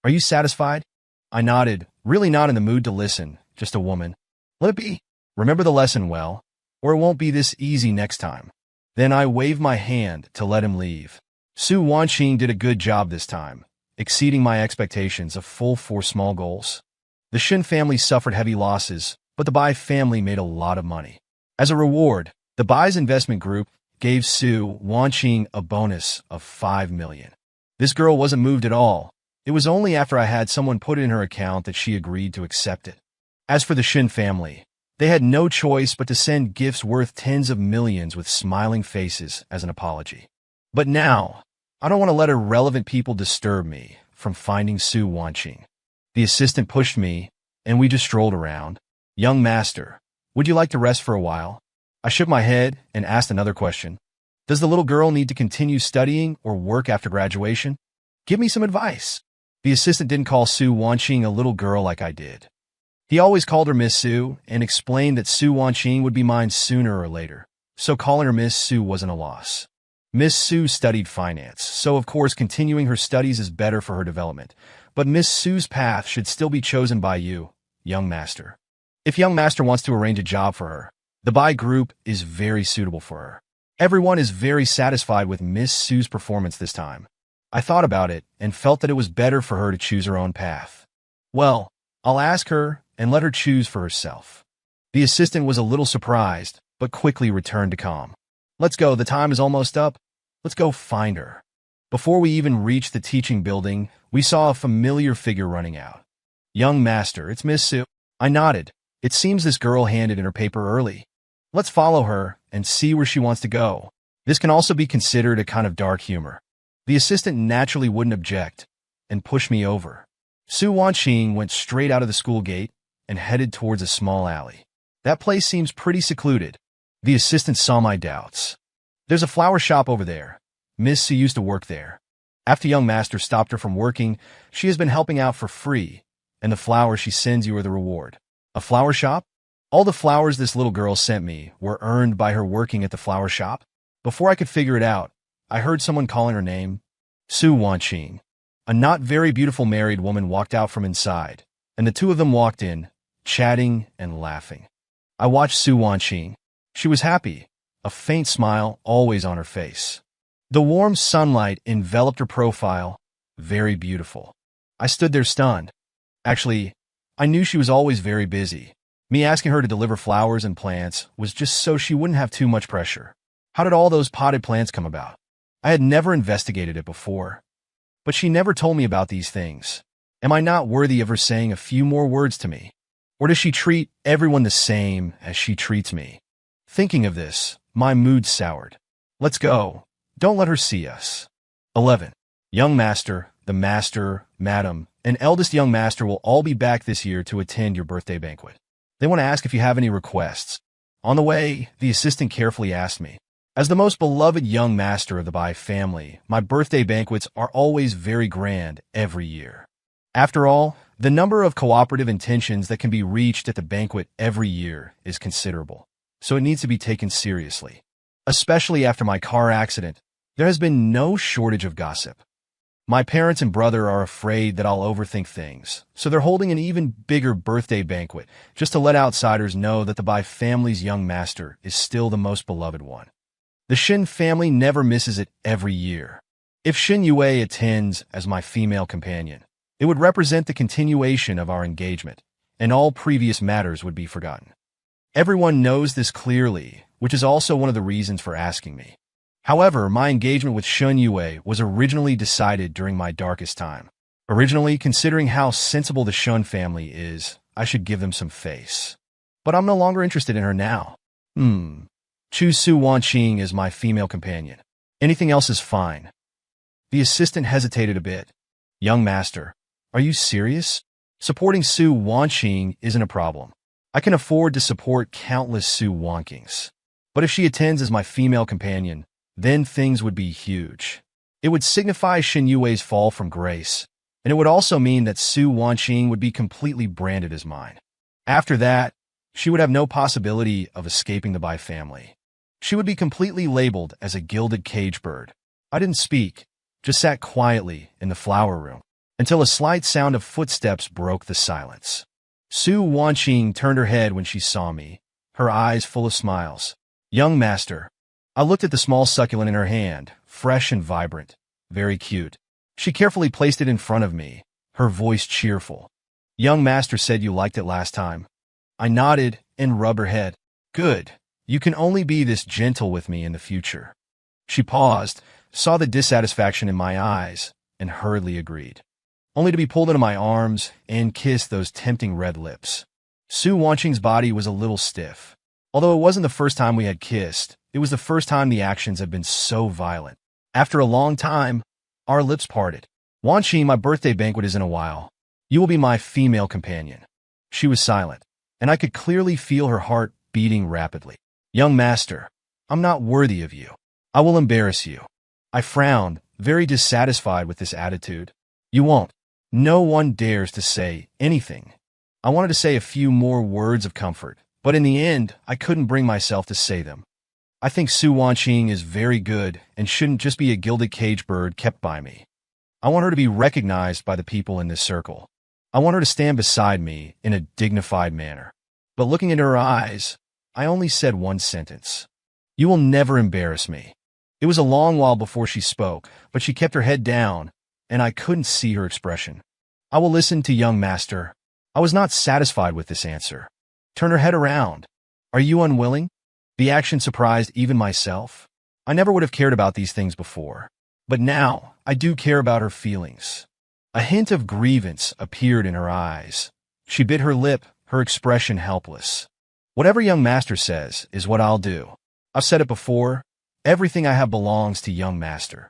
Are you satisfied? I nodded, really not in the mood to listen, just a woman. Let it be. Remember the lesson well, or it won't be this easy next time. Then I waved my hand to let him leave. Su Wanqing did a good job this time, exceeding my expectations of full 4 small goals. The Shin family suffered heavy losses, but the Bai family made a lot of money. As a reward, the Bai's investment group gave Su Wanqing a bonus of 5 million. This girl wasn't moved at all. It was only after I had someone put it in her account that she agreed to accept it. As for the Shin family, they had no choice but to send gifts worth tens of millions with smiling faces as an apology. But now, I don't want to let irrelevant people disturb me from finding Su Wanqing. The assistant pushed me, and we just strolled around. Young master, would you like to rest for a while? I shook my head and asked another question. Does the little girl need to continue studying or work after graduation? Give me some advice. The assistant didn't call Su Wanqing a little girl like I did. He always called her Miss Su and explained that Su Wanqing would be mine sooner or later, so calling her Miss Su wasn't a loss. Miss Su studied finance, so of course continuing her studies is better for her development, but Miss Su's path should still be chosen by you, young master. If young master wants to arrange a job for her, the Bai group is very suitable for her. Everyone is very satisfied with Miss Su's performance this time. I thought about it and felt that it was better for her to choose her own path. Well, I'll ask her and let her choose for herself. The assistant was a little surprised, but quickly returned to calm. Let's go, the time is almost up. Let's go find her. Before we even reached the teaching building, we saw a familiar figure running out. Young master, it's Miss Su. I nodded. It seems this girl handed in her paper early. Let's follow her and see where she wants to go. This can also be considered a kind of dark humor. The assistant naturally wouldn't object and pushed me over. Su Wanqing went straight out of the school gate and headed towards a small alley. That place seems pretty secluded. The assistant saw my doubts. There's a flower shop over there. Miss Su used to work there. After young master stopped her from working, she has been helping out for free, and the flowers she sends you are the reward. A flower shop? All the flowers this little girl sent me were earned by her working at the flower shop. Before I could figure it out, I heard someone calling her name. Su Wanqing. A not very beautiful married woman walked out from inside, and the two of them walked in, chatting and laughing. I watched Su Wanqing. She was happy, a faint smile always on her face. The warm sunlight enveloped her profile, very beautiful. I stood there stunned. Actually, I knew she was always very busy. Me asking her to deliver flowers and plants was just so she wouldn't have too much pressure. How did all those potted plants come about? I had never investigated it before. But she never told me about these things. Am I not worthy of her saying a few more words to me? Or does she treat everyone the same as she treats me? Thinking of this, my mood soured. Let's go. Don't let her see us. 11. Young master, the master, madam, and eldest young master will all be back this year to attend your birthday banquet. They want to ask if you have any requests. On the way, the assistant carefully asked me. As the most beloved young master of the Bai family, my birthday banquets are always very grand every year. After all, the number of cooperative intentions that can be reached at the banquet every year is considerable, so it needs to be taken seriously. Especially after my car accident, there has been no shortage of gossip. My parents and brother are afraid that I'll overthink things, so they're holding an even bigger birthday banquet just to let outsiders know that the Bai family's young master is still the most beloved one. The Shin family never misses it every year. If Shin Yue attends as my female companion, it would represent the continuation of our engagement, and all previous matters would be forgotten. Everyone knows this clearly, which is also one of the reasons for asking me. However, my engagement with Shun Yue was originally decided during my darkest time. Originally, considering how sensible the Shun family is, I should give them some face. But I'm no longer interested in her now. Choose Su Wanqing as my female companion. Anything else is fine. The assistant hesitated a bit. Young master, are you serious? Supporting Su Wanqing isn't a problem. I can afford to support countless Su Wanqings. But if she attends as my female companion, then things would be huge. It would signify Shin Yue's fall from grace, and it would also mean that Su Wanqing would be completely branded as mine. After that, she would have no possibility of escaping the Bai family. She would be completely labeled as a gilded cage bird. I didn't speak, just sat quietly in the flower room, until a slight sound of footsteps broke the silence. Su Wanqing turned her head when she saw me, her eyes full of smiles. Young master. I looked at the small succulent in her hand, fresh and vibrant, very cute. She carefully placed it in front of me, her voice cheerful. Young master said you liked it last time. I nodded and rubbed her head. Good. You can only be this gentle with me in the future. She paused, saw the dissatisfaction in my eyes, and hurriedly agreed, only to be pulled into my arms and kiss those tempting red lips. Su Wanqing's body was a little stiff. Although it wasn't the first time we had kissed, it was the first time the actions had been so violent. After a long time, our lips parted. Wanqing, my birthday banquet is in a while. You will be my female companion. She was silent, and I could clearly feel her heart beating rapidly. Young master, I'm not worthy of you. I will embarrass you. I frowned, very dissatisfied with this attitude. You won't. No one dares to say anything. I wanted to say a few more words of comfort, but in the end, I couldn't bring myself to say them. I think Su Wanqing is very good and shouldn't just be a gilded cage bird kept by me. I want her to be recognized by the people in this circle. I want her to stand beside me in a dignified manner. But looking into her eyes, I only said one sentence. You will never embarrass me. It was a long while before she spoke, but she kept her head down, and I couldn't see her expression. I will listen to young master. I was not satisfied with this answer. Turn her head around. Are you unwilling? The action surprised even myself. I never would have cared about these things before. But now, I do care about her feelings. A hint of grievance appeared in her eyes. She bit her lip, her expression helpless. Whatever young master says is what I'll do. I've said it before. Everything I have belongs to young master.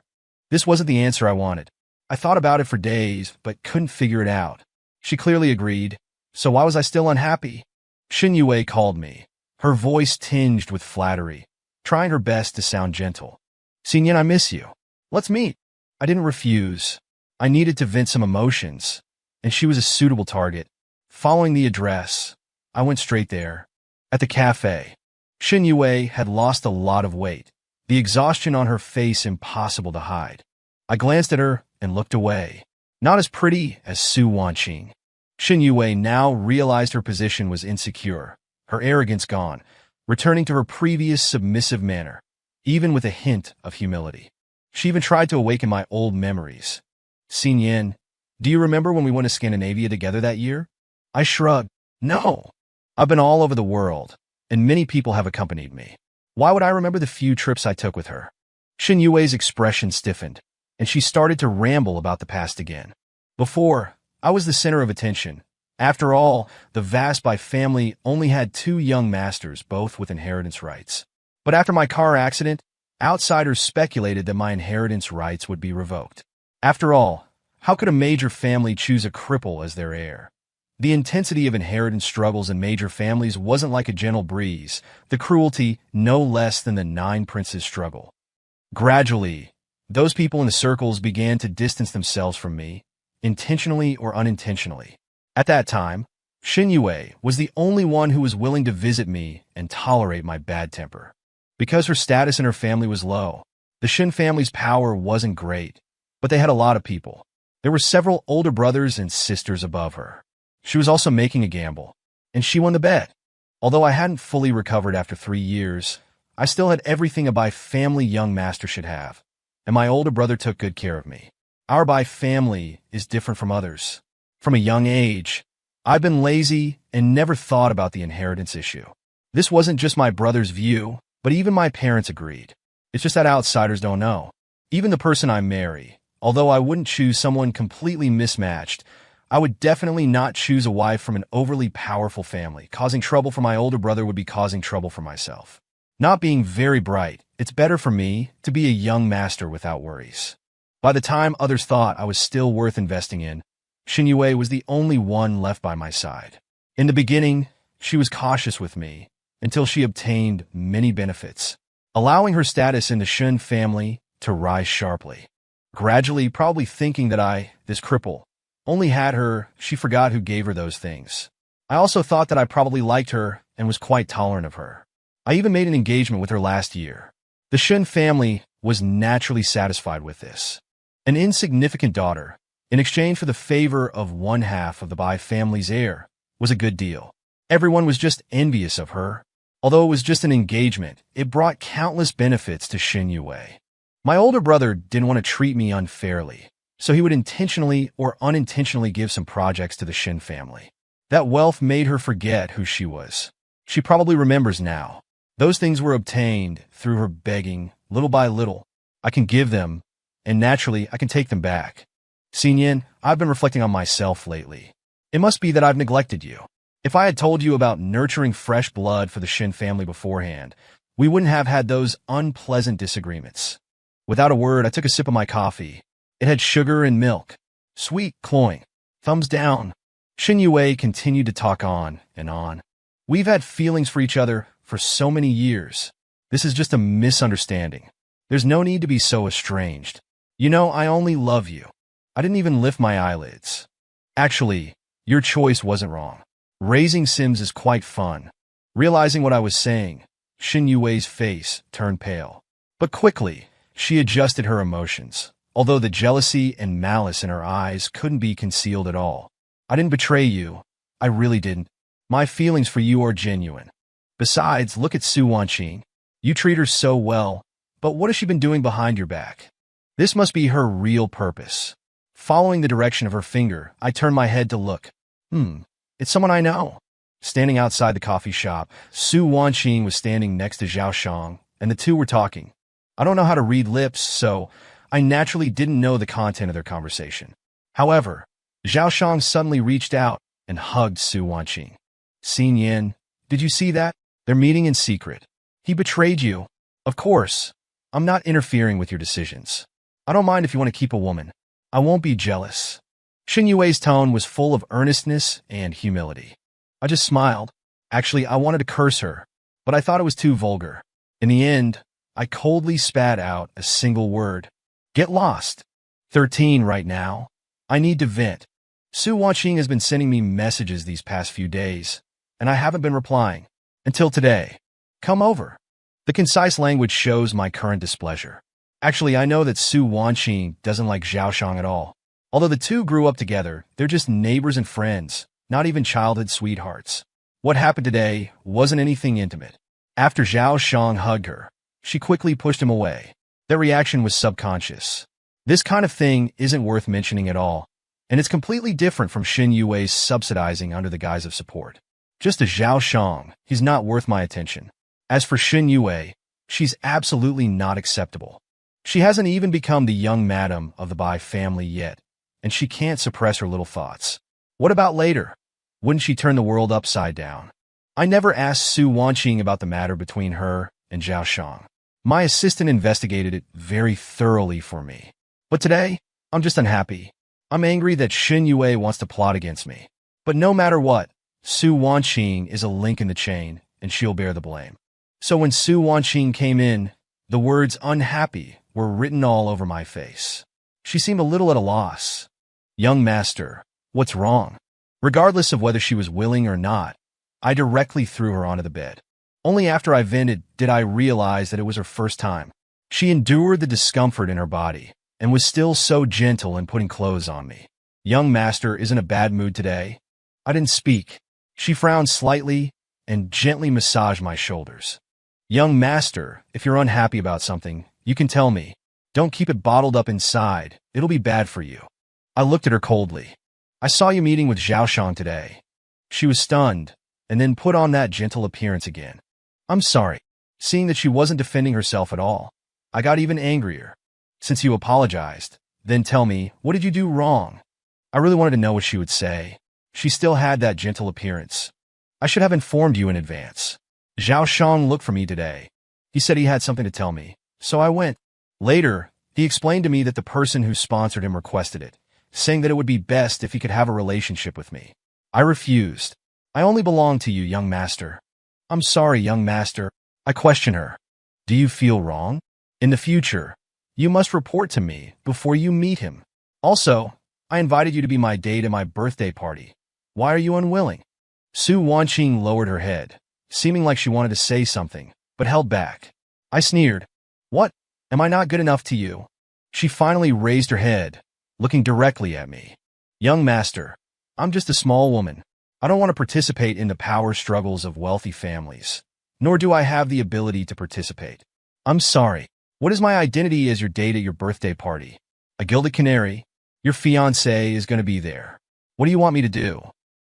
This wasn't the answer I wanted. I thought about it for days, but couldn't figure it out. She clearly agreed. So why was I still unhappy? Shin Yue called me, her voice tinged with flattery, trying her best to sound gentle. Xinyan, I miss you. Let's meet. I didn't refuse. I needed to vent some emotions, and she was a suitable target. Following the address, I went straight there. At the cafe, Shin Yue had lost a lot of weight, the exhaustion on her face impossible to hide. I glanced at her and looked away. Not as pretty as Su Wanqing. Shin Yue now realized her position was insecure, her arrogance gone, returning to her previous submissive manner, even with a hint of humility. She even tried to awaken my old memories. Xinyan, do you remember when we went to Scandinavia together that year? I shrugged. No. I've been all over the world, and many people have accompanied me. Why would I remember the few trips I took with her? Shin Yue's expression stiffened, and she started to ramble about the past again. Before, I was the center of attention. After all, the vast Bai family only had 2 young masters, both with inheritance rights. But after my car accident, outsiders speculated that my inheritance rights would be revoked. After all, how could a major family choose a cripple as their heir? The intensity of inheritance struggles in major families wasn't like a gentle breeze, the cruelty no less than the 9 princes struggle. Gradually, those people in the circles began to distance themselves from me, intentionally or unintentionally. At that time, Shin Yue was the only one who was willing to visit me and tolerate my bad temper. Because her status in her family was low, the Shin family's power wasn't great, but they had a lot of people. There were several older brothers and sisters above her. She was also making a gamble, and she won the bet. Although I hadn't fully recovered after 3 years, I still had everything a bi-family young master should have, and my older brother took good care of me. Our bi-family is different from others. From a young age, I've been lazy and never thought about the inheritance issue. This wasn't just my brother's view, but even my parents agreed. It's just that outsiders don't know. Even the person I marry, although I wouldn't choose someone completely mismatched, I would definitely not choose a wife from an overly powerful family. Causing trouble for my older brother would be causing trouble for myself. Not being very bright, it's better for me to be a young master without worries. By the time others thought I was still worth investing in, Xinyue was the only one left by my side. In the beginning, she was cautious with me until she obtained many benefits, allowing her status in the Shun family to rise sharply. Gradually, probably thinking that this cripple, only had her, she forgot who gave her those things. I also thought that I probably liked her and was quite tolerant of her. I even made an engagement with her last year. The Shun family was naturally satisfied with this. An insignificant daughter, in exchange for the favor of one half of the Bai family's heir, was a good deal. Everyone was just envious of her. Although it was just an engagement, it brought countless benefits to Xinyue. My older brother didn't want to treat me unfairly, so he would intentionally or unintentionally give some projects to the Shin family. That wealth made her forget who she was. She probably remembers now. Those things were obtained through her begging, little by little. I can give them, and naturally, I can take them back. Xinyan, I've been reflecting on myself lately. It must be that I've neglected you. If I had told you about nurturing fresh blood for the Shin family beforehand, we wouldn't have had those unpleasant disagreements. Without a word, I took a sip of my coffee. It had sugar and milk. Sweet, cloying. Thumbs down. Xinyue continued to talk on and on. We've had feelings for each other for so many years. This is just a misunderstanding. There's no need to be so estranged. You know, I only love you. I didn't even lift my eyelids. Actually, your choice wasn't wrong. Raising Sims is quite fun. Realizing what I was saying, Xinyue's face turned pale. But quickly, she adjusted her emotions, although the jealousy and malice in her eyes couldn't be concealed at all. I didn't betray you. I really didn't. My feelings for you are genuine. Besides, look at Su Wanqing. You treat her so well, but what has she been doing behind your back? This must be her real purpose. Following the direction of her finger, I turned my head to look. It's someone I know. Standing outside the coffee shop, Su Wanqing was standing next to Zhao Shang, and the two were talking. I don't know how to read lips, so I naturally didn't know the content of their conversation. However, Zhao Shang suddenly reached out and hugged Su Wanqing. Xinyan, did you see that? They're meeting in secret. He betrayed you. Of course. I'm not interfering with your decisions. I don't mind if you want to keep a woman. I won't be jealous. Xinyue's tone was full of earnestness and humility. I just smiled. Actually, I wanted to curse her, but I thought it was too vulgar. In the end, I coldly spat out a single word. Get lost. 13 right now. I need to vent. Su Wanqing has been sending me messages these past few days, and I haven't been replying. Until today. Come over. The concise language shows my current displeasure. Actually, I know that Su Wanqing doesn't like Zhao Shang at all. Although the two grew up together, they're just neighbors and friends, not even childhood sweethearts. What happened today wasn't anything intimate. After Zhao Shang hugged her, she quickly pushed him away. Their reaction was subconscious. This kind of thing isn't worth mentioning at all, and it's completely different from Xinyue's subsidizing under the guise of support. Just as Zhao Shang, he's not worth my attention. As for Xinyue, she's absolutely not acceptable. She hasn't even become the young madam of the Bai family yet, and she can't suppress her little thoughts. What about later? Wouldn't she turn the world upside down? I never asked Su Wanqing about the matter between her and Zhao Shang. My assistant investigated it very thoroughly for me. But today, I'm just unhappy. I'm angry that Xinyue wants to plot against me. But no matter what, Su Wanqing is a link in the chain, and she'll bear the blame. So when Su Wanqing came in, the words unhappy were written all over my face. She seemed a little at a loss. Young master, what's wrong? Regardless of whether she was willing or not, I directly threw her onto the bed. Only after I vented did I realize that it was her first time. She endured the discomfort in her body, and was still so gentle in putting clothes on me. Young master is in a bad mood today. I didn't speak. She frowned slightly and gently massaged my shoulders. Young master, if you're unhappy about something, you can tell me. Don't keep it bottled up inside. It'll be bad for you. I looked at her coldly. I saw you meeting with Xiaoshang today. She was stunned, and then put on that gentle appearance again. I'm sorry. Seeing that she wasn't defending herself at all, I got even angrier. Since you apologized, then tell me, what did you do wrong? I really wanted to know what she would say. She still had that gentle appearance. I should have informed you in advance. Xiaoshang looked for me today. He said he had something to tell me, so I went. Later, he explained to me that the person who sponsored him requested it, saying that it would be best if he could have a relationship with me. I refused. I only belong to you, young master. I'm sorry, young master. I questioned her. Do you feel wrong? In the future, you must report to me before you meet him. Also, I invited you to be my date at my birthday party. Why are you unwilling? Su Wanqing lowered her head, seeming like she wanted to say something, but held back. I sneered. What? Am I not good enough to you? She finally raised her head, looking directly at me. Young master, I'm just a small woman. I don't want to participate in the power struggles of wealthy families, nor do I have the ability to participate. I'm sorry. What is my identity as your date at your birthday party? A gilded canary? Your fiancé is going to be there. What do you want me to do?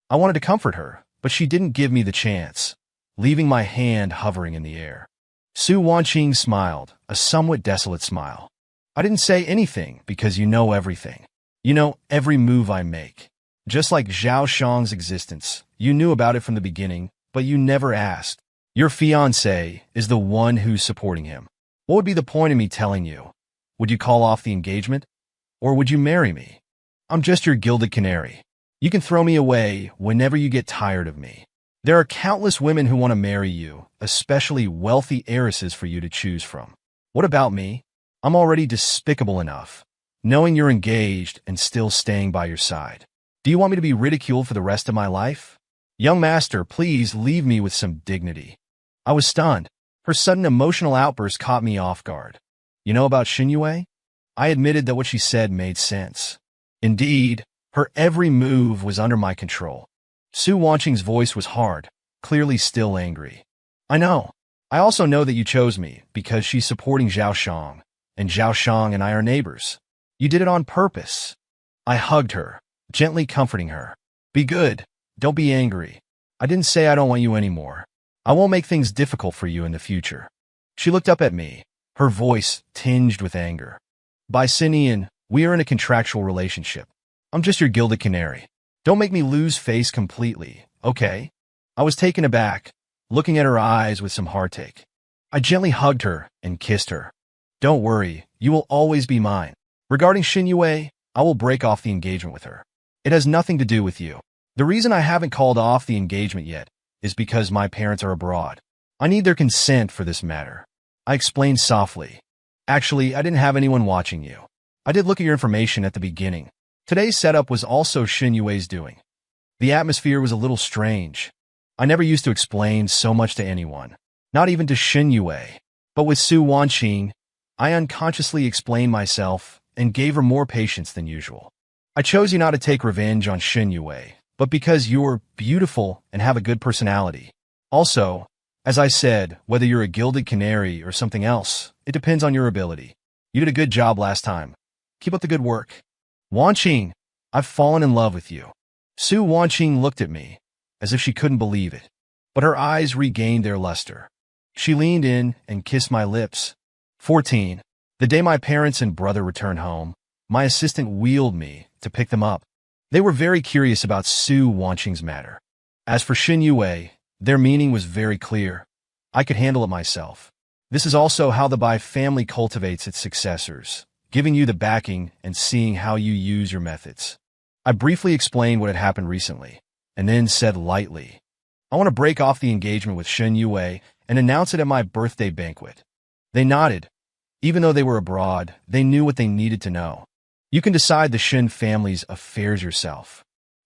I wanted to comfort her, but she didn't give me the chance, leaving my hand hovering in the air. Su Wanqing smiled, a somewhat desolate smile. I didn't say anything because you know everything. You know every move I make. Just like Zhao Shang's existence, you knew about it from the beginning, but you never asked. Your fiancé is the one who's supporting him. What would be the point of me telling you? Would you call off the engagement? Or would you marry me? I'm just your gilded canary. You can throw me away whenever you get tired of me. There are countless women who want to marry you, especially wealthy heiresses for you to choose from. What about me? I'm already despicable enough, knowing you're engaged and still staying by your side. Do you want me to be ridiculed for the rest of my life? Young master, please leave me with some dignity. I was stunned. Her sudden emotional outburst caught me off guard. You know about Xinyue? I admitted that what she said made sense. Indeed, her every move was under my control. Su Wanqing's voice was hard, clearly still angry. I know. I also know that you chose me because she's supporting Xiaoshang, and Xiaoshang and I are neighbors. You did it on purpose. I hugged her, gently comforting her. Be good. Don't be angry. I didn't say I don't want you anymore. I won't make things difficult for you in the future. She looked up at me, her voice tinged with anger. By Sinian, we are in a contractual relationship. I'm just your gilded canary. Don't make me lose face completely, okay? I was taken aback, looking at her eyes with some heartache. I gently hugged her and kissed her. Don't worry, you will always be mine. Regarding Xinyue, I will break off the engagement with her. It has nothing to do with you. The reason I haven't called off the engagement yet is because my parents are abroad. I need their consent for this matter. I explained softly. Actually, I didn't have anyone watching you. I did look at your information at the beginning. Today's setup was also Xinyue's doing. The atmosphere was a little strange. I never used to explain so much to anyone, not even to Xinyue. But with Su Wanqing, I unconsciously explained myself and gave her more patience than usual. I chose you not to take revenge on Xinyue, but because you're beautiful and have a good personality. Also, as I said, whether you're a gilded canary or something else, it depends on your ability. You did a good job last time. Keep up the good work. Wanqing, I've fallen in love with you. Su Wanqing looked at me, as if she couldn't believe it, but her eyes regained their luster. She leaned in and kissed my lips. 14. The day my parents and brother returned home, my assistant wheeled me to pick them up. They were very curious about Su Wanqing's matter. As for Xinyue, their meaning was very clear. I could handle it myself. This is also how the Bai family cultivates its successors, giving you the backing and seeing how you use your methods. I briefly explained what had happened recently, and then said lightly, I want to break off the engagement with Xinyue and announce it at my birthday banquet. They nodded. Even though they were abroad, they knew what they needed to know. You can decide the Shin family's affairs yourself.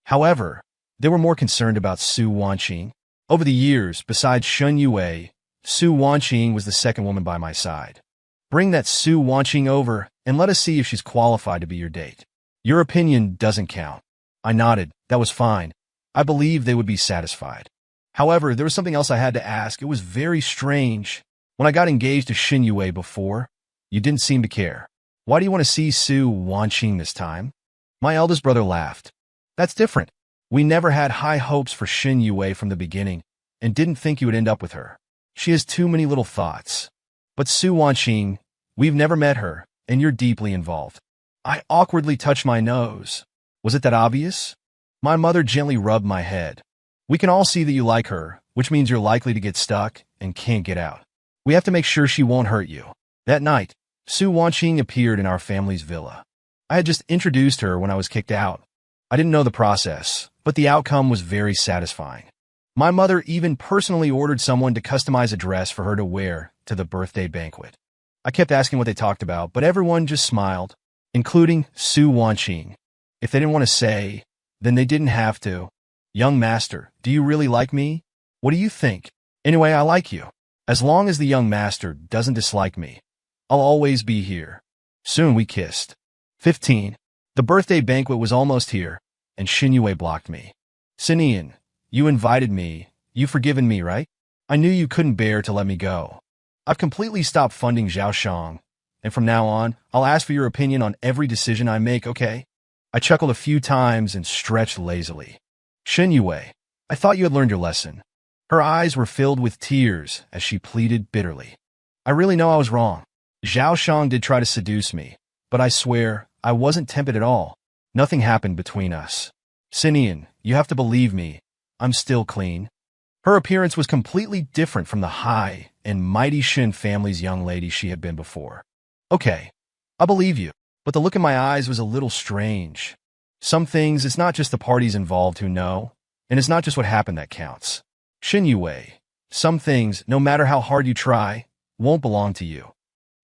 However, they were more concerned about Su Wanqing. Over the years, besides Xinyue, Su Wanqing was the second woman by my side. Bring that Su Wanqing over, and let us see if she's qualified to be your date. Your opinion doesn't count. I nodded. That was fine. I believed they would be satisfied. However, there was something else I had to ask. It was very strange. When I got engaged to Xin Yue before, you didn't seem to care. Why do you want to see Su Wanqing this time? My eldest brother laughed. That's different. We never had high hopes for Xin Yue from the beginning, and didn't think you would end up with her. She has too many little thoughts. But Su Wanqing, we've never met her, and you're deeply involved. I awkwardly touched my nose. Was it that obvious? My mother gently rubbed my head. We can all see that you like her, which means you're likely to get stuck and can't get out. We have to make sure she won't hurt you. That night, Su Wanqing appeared in our family's villa. I had just introduced her when I was kicked out. I didn't know the process, but the outcome was very satisfying. My mother even personally ordered someone to customize a dress for her to wear to the birthday banquet. I kept asking what they talked about, but everyone just smiled, including Su Wanqing. If they didn't want to say, then they didn't have to. Young master, do you really like me? What do you think? Anyway, I like you. As long as the young master doesn't dislike me, I'll always be here. Soon we kissed. 15. The birthday banquet was almost here, and Xin Yue blocked me. Sinian, you invited me. You've forgiven me, right? I knew you couldn't bear to let me go. I've completely stopped funding Zhaoshang, and from now on, I'll ask for your opinion on every decision I make, okay? I chuckled a few times and stretched lazily. Xin Yue, I thought you had learned your lesson. Her eyes were filled with tears as she pleaded bitterly. I really know I was wrong. Zhaoshang did try to seduce me, but I swear I wasn't tempted at all. Nothing happened between us. Sinian, you have to believe me. I'm still clean. Her appearance was completely different from the high and mighty Shin family's young lady she had been before. Okay, I believe you, but the look in my eyes was a little strange. Some things, it's not just the parties involved who know, and it's not just what happened that counts. Xin Yue, some things, no matter how hard you try, won't belong to you.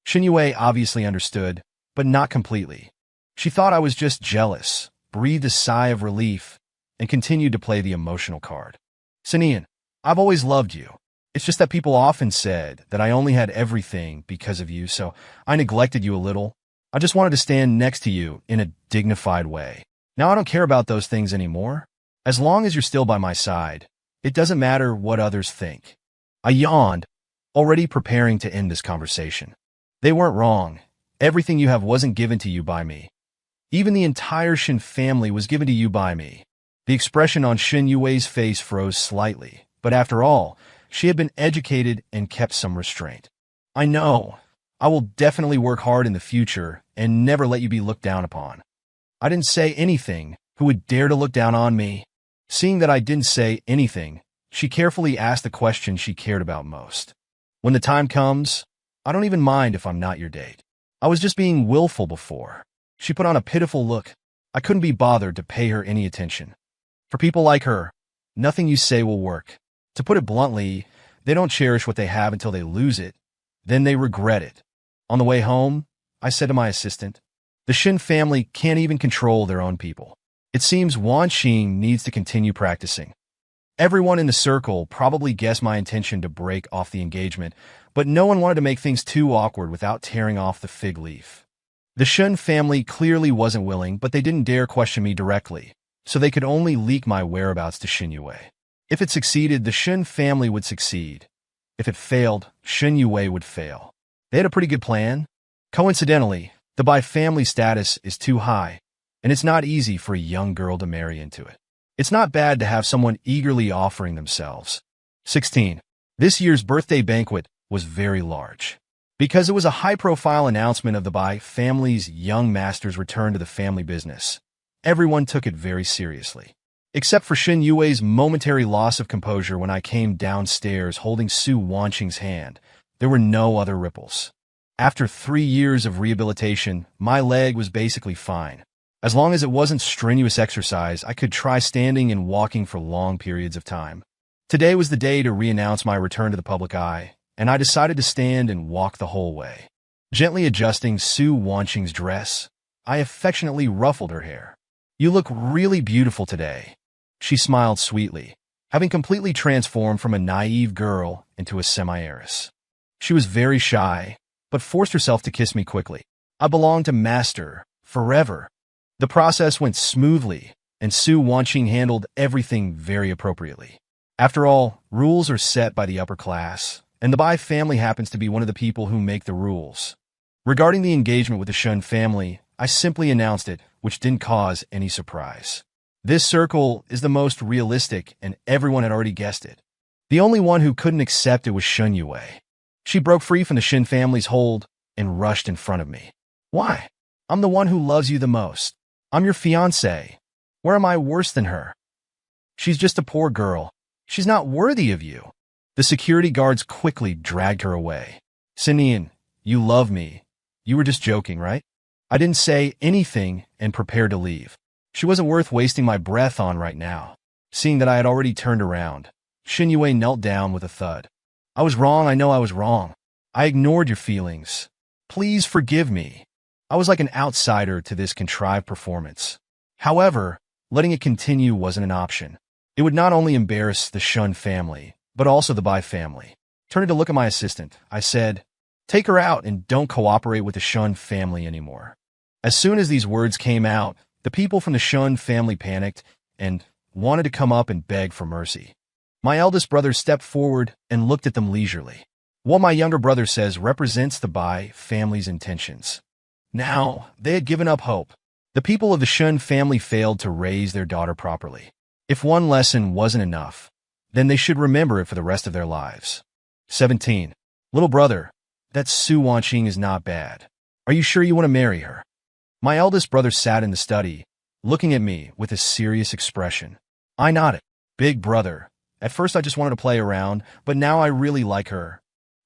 Xin Yue obviously understood, but not completely. She thought I was just jealous, breathed a sigh of relief, and continued to play the emotional card. Sinian, I've always loved you. It's just that people often said that I only had everything because of you, so I neglected you a little. I just wanted to stand next to you in a dignified way. Now I don't care about those things anymore. As long as you're still by my side, it doesn't matter what others think. I yawned, already preparing to end this conversation. They weren't wrong. Everything you have wasn't given to you by me. Even the entire Shin family was given to you by me. The expression on Xin Yue's face froze slightly, but after all, she had been educated and kept some restraint. I know. I will definitely work hard in the future and never let you be looked down upon. I didn't say anything. Who would dare to look down on me? Seeing that I didn't say anything, she carefully asked the question she cared about most. When the time comes, I don't even mind if I'm not your date. I was just being willful before. She put on a pitiful look. I couldn't be bothered to pay her any attention. For people like her, nothing you say will work. To put it bluntly, they don't cherish what they have until they lose it. Then they regret it. On the way home, I said to my assistant, the Shin family can't even control their own people. It seems Wanqing needs to continue practicing. Everyone in the circle probably guessed my intention to break off the engagement, but no one wanted to make things too awkward without tearing off the fig leaf. The Shin family clearly wasn't willing, but they didn't dare question me directly, so they could only leak my whereabouts to Xin Yue. If it succeeded, the Shin family would succeed. If it failed, Xin Yue would fail. They had a pretty good plan. Coincidentally, the Bai family status is too high, and it's not easy for a young girl to marry into it. It's not bad to have someone eagerly offering themselves. 16. This year's birthday banquet was very large. Because it was a high-profile announcement of the Bai family's young master's return to the family business, everyone took it very seriously. Except for Xin Yue's momentary loss of composure when I came downstairs holding Su Wanqing's hand, there were no other ripples. After 3 years of rehabilitation, my leg was basically fine. As long as it wasn't strenuous exercise, I could try standing and walking for long periods of time. Today was the day to re-announce my return to the public eye, and I decided to stand and walk the whole way. Gently adjusting Su Wanqing's dress, I affectionately ruffled her hair. You look really beautiful today. She smiled sweetly, having completely transformed from a naive girl into a semi-heiress. She was very shy, but forced herself to kiss me quickly. I belonged to Master forever. The process went smoothly, and Su Wanqing handled everything very appropriately. After all, rules are set by the upper class, and the Bai family happens to be one of the people who make the rules. Regarding the engagement with the Shun family, I simply announced it, which didn't cause any surprise. This circle is the most realistic, and everyone had already guessed it. The only one who couldn't accept it was Shun Yue. She broke free from the Shin family's hold and rushed in front of me. Why? I'm the one who loves you the most. I'm your fiancé. Where am I worse than her? She's just a poor girl. She's not worthy of you. The security guards quickly dragged her away. Sinian, you love me. You were just joking, right? I didn't say anything and prepared to leave. She wasn't worth wasting my breath on right now. Seeing that I had already turned around, Shin Yue knelt down with a thud. I was wrong, I know I was wrong. I ignored your feelings. Please forgive me. I was like an outsider to this contrived performance. However, letting it continue wasn't an option. It would not only embarrass the Shun family, but also the Bai family. Turning to look at my assistant, I said, "Take her out and don't cooperate with the Shun family anymore." As soon as these words came out, the people from the Shun family panicked and wanted to come up and beg for mercy. My eldest brother stepped forward and looked at them leisurely. What my younger brother says represents the Bai family's intentions. Now, they had given up hope. The people of the Shun family failed to raise their daughter properly. If one lesson wasn't enough, then they should remember it for the rest of their lives. 17. Little brother, that Su Wanqing is not bad. Are you sure you want to marry her? My eldest brother sat in the study, looking at me with a serious expression. I nodded. Big brother, at first I just wanted to play around, but now I really like her.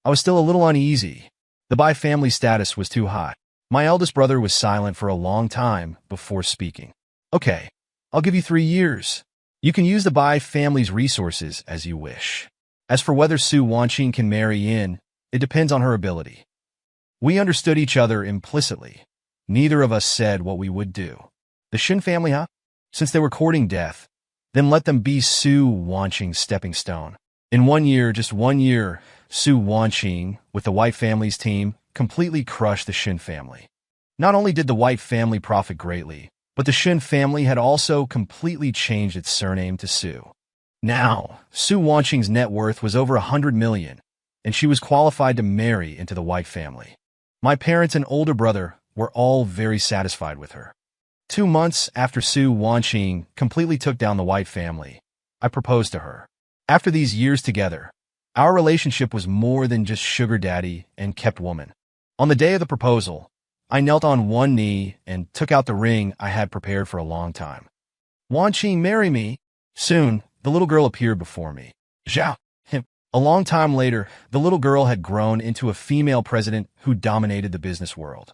I was still a little uneasy. The Bai family status was too high. My eldest brother was silent for a long time before speaking. Okay, I'll give you 3 years. You can use the Bai family's resources as you wish. As for whether Su Wanqing can marry Yin, it depends on her ability. We understood each other implicitly. Neither of us said what we would do. The Shin family, huh? Since they were courting death, then let them be Su Wanqing's stepping stone. In 1 year, just 1 year, Su Wanqing, with the White family's team, completely crushed the Shin family. Not only did the White family profit greatly, but the Shin family had also completely changed its surname to Su. Now, Su Wanqing's net worth was over 100 million, and she was qualified to marry into the White family. My parents and older brother were all very satisfied with her. 2 months after Su Wanqing completely took down the White family, I proposed to her. After these years together, our relationship was more than just sugar daddy and kept woman. On the day of the proposal, I knelt on one knee and took out the ring I had prepared for a long time. Wanqing, marry me. Soon, the little girl appeared before me. Zhao. A long time later, the little girl had grown into a female president who dominated the business world.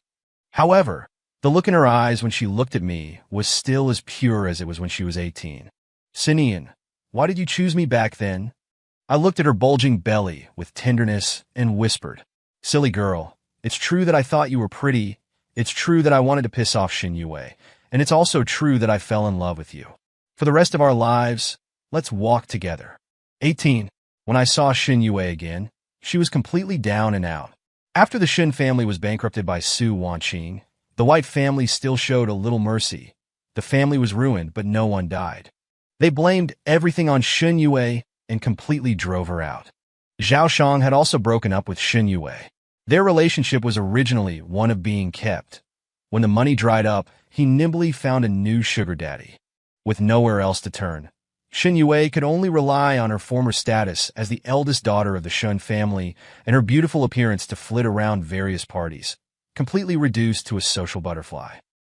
However, the look in her eyes when she looked at me was still as pure as it was when she was 18. Sinian, why did you choose me back then? I looked at her bulging belly with tenderness and whispered, Silly girl, it's true that I thought you were pretty. It's true that I wanted to piss off Shin Yue. And it's also true that I fell in love with you. For the rest of our lives, let's walk together. 18. When I saw Shin Yue again, she was completely down and out. After the Shin family was bankrupted by Su Wanqing, the White family still showed a little mercy. The family was ruined, but no one died. They blamed everything on Shin Yue and completely drove her out. Zhao Shang had also broken up with Shin Yue. Their relationship was originally one of being kept. When the money dried up, he nimbly found a new sugar daddy. With nowhere else to turn, Shin Yue could only rely on her former status as the eldest daughter of the Shun family and her beautiful appearance to flit around various parties, completely reduced to a social butterfly.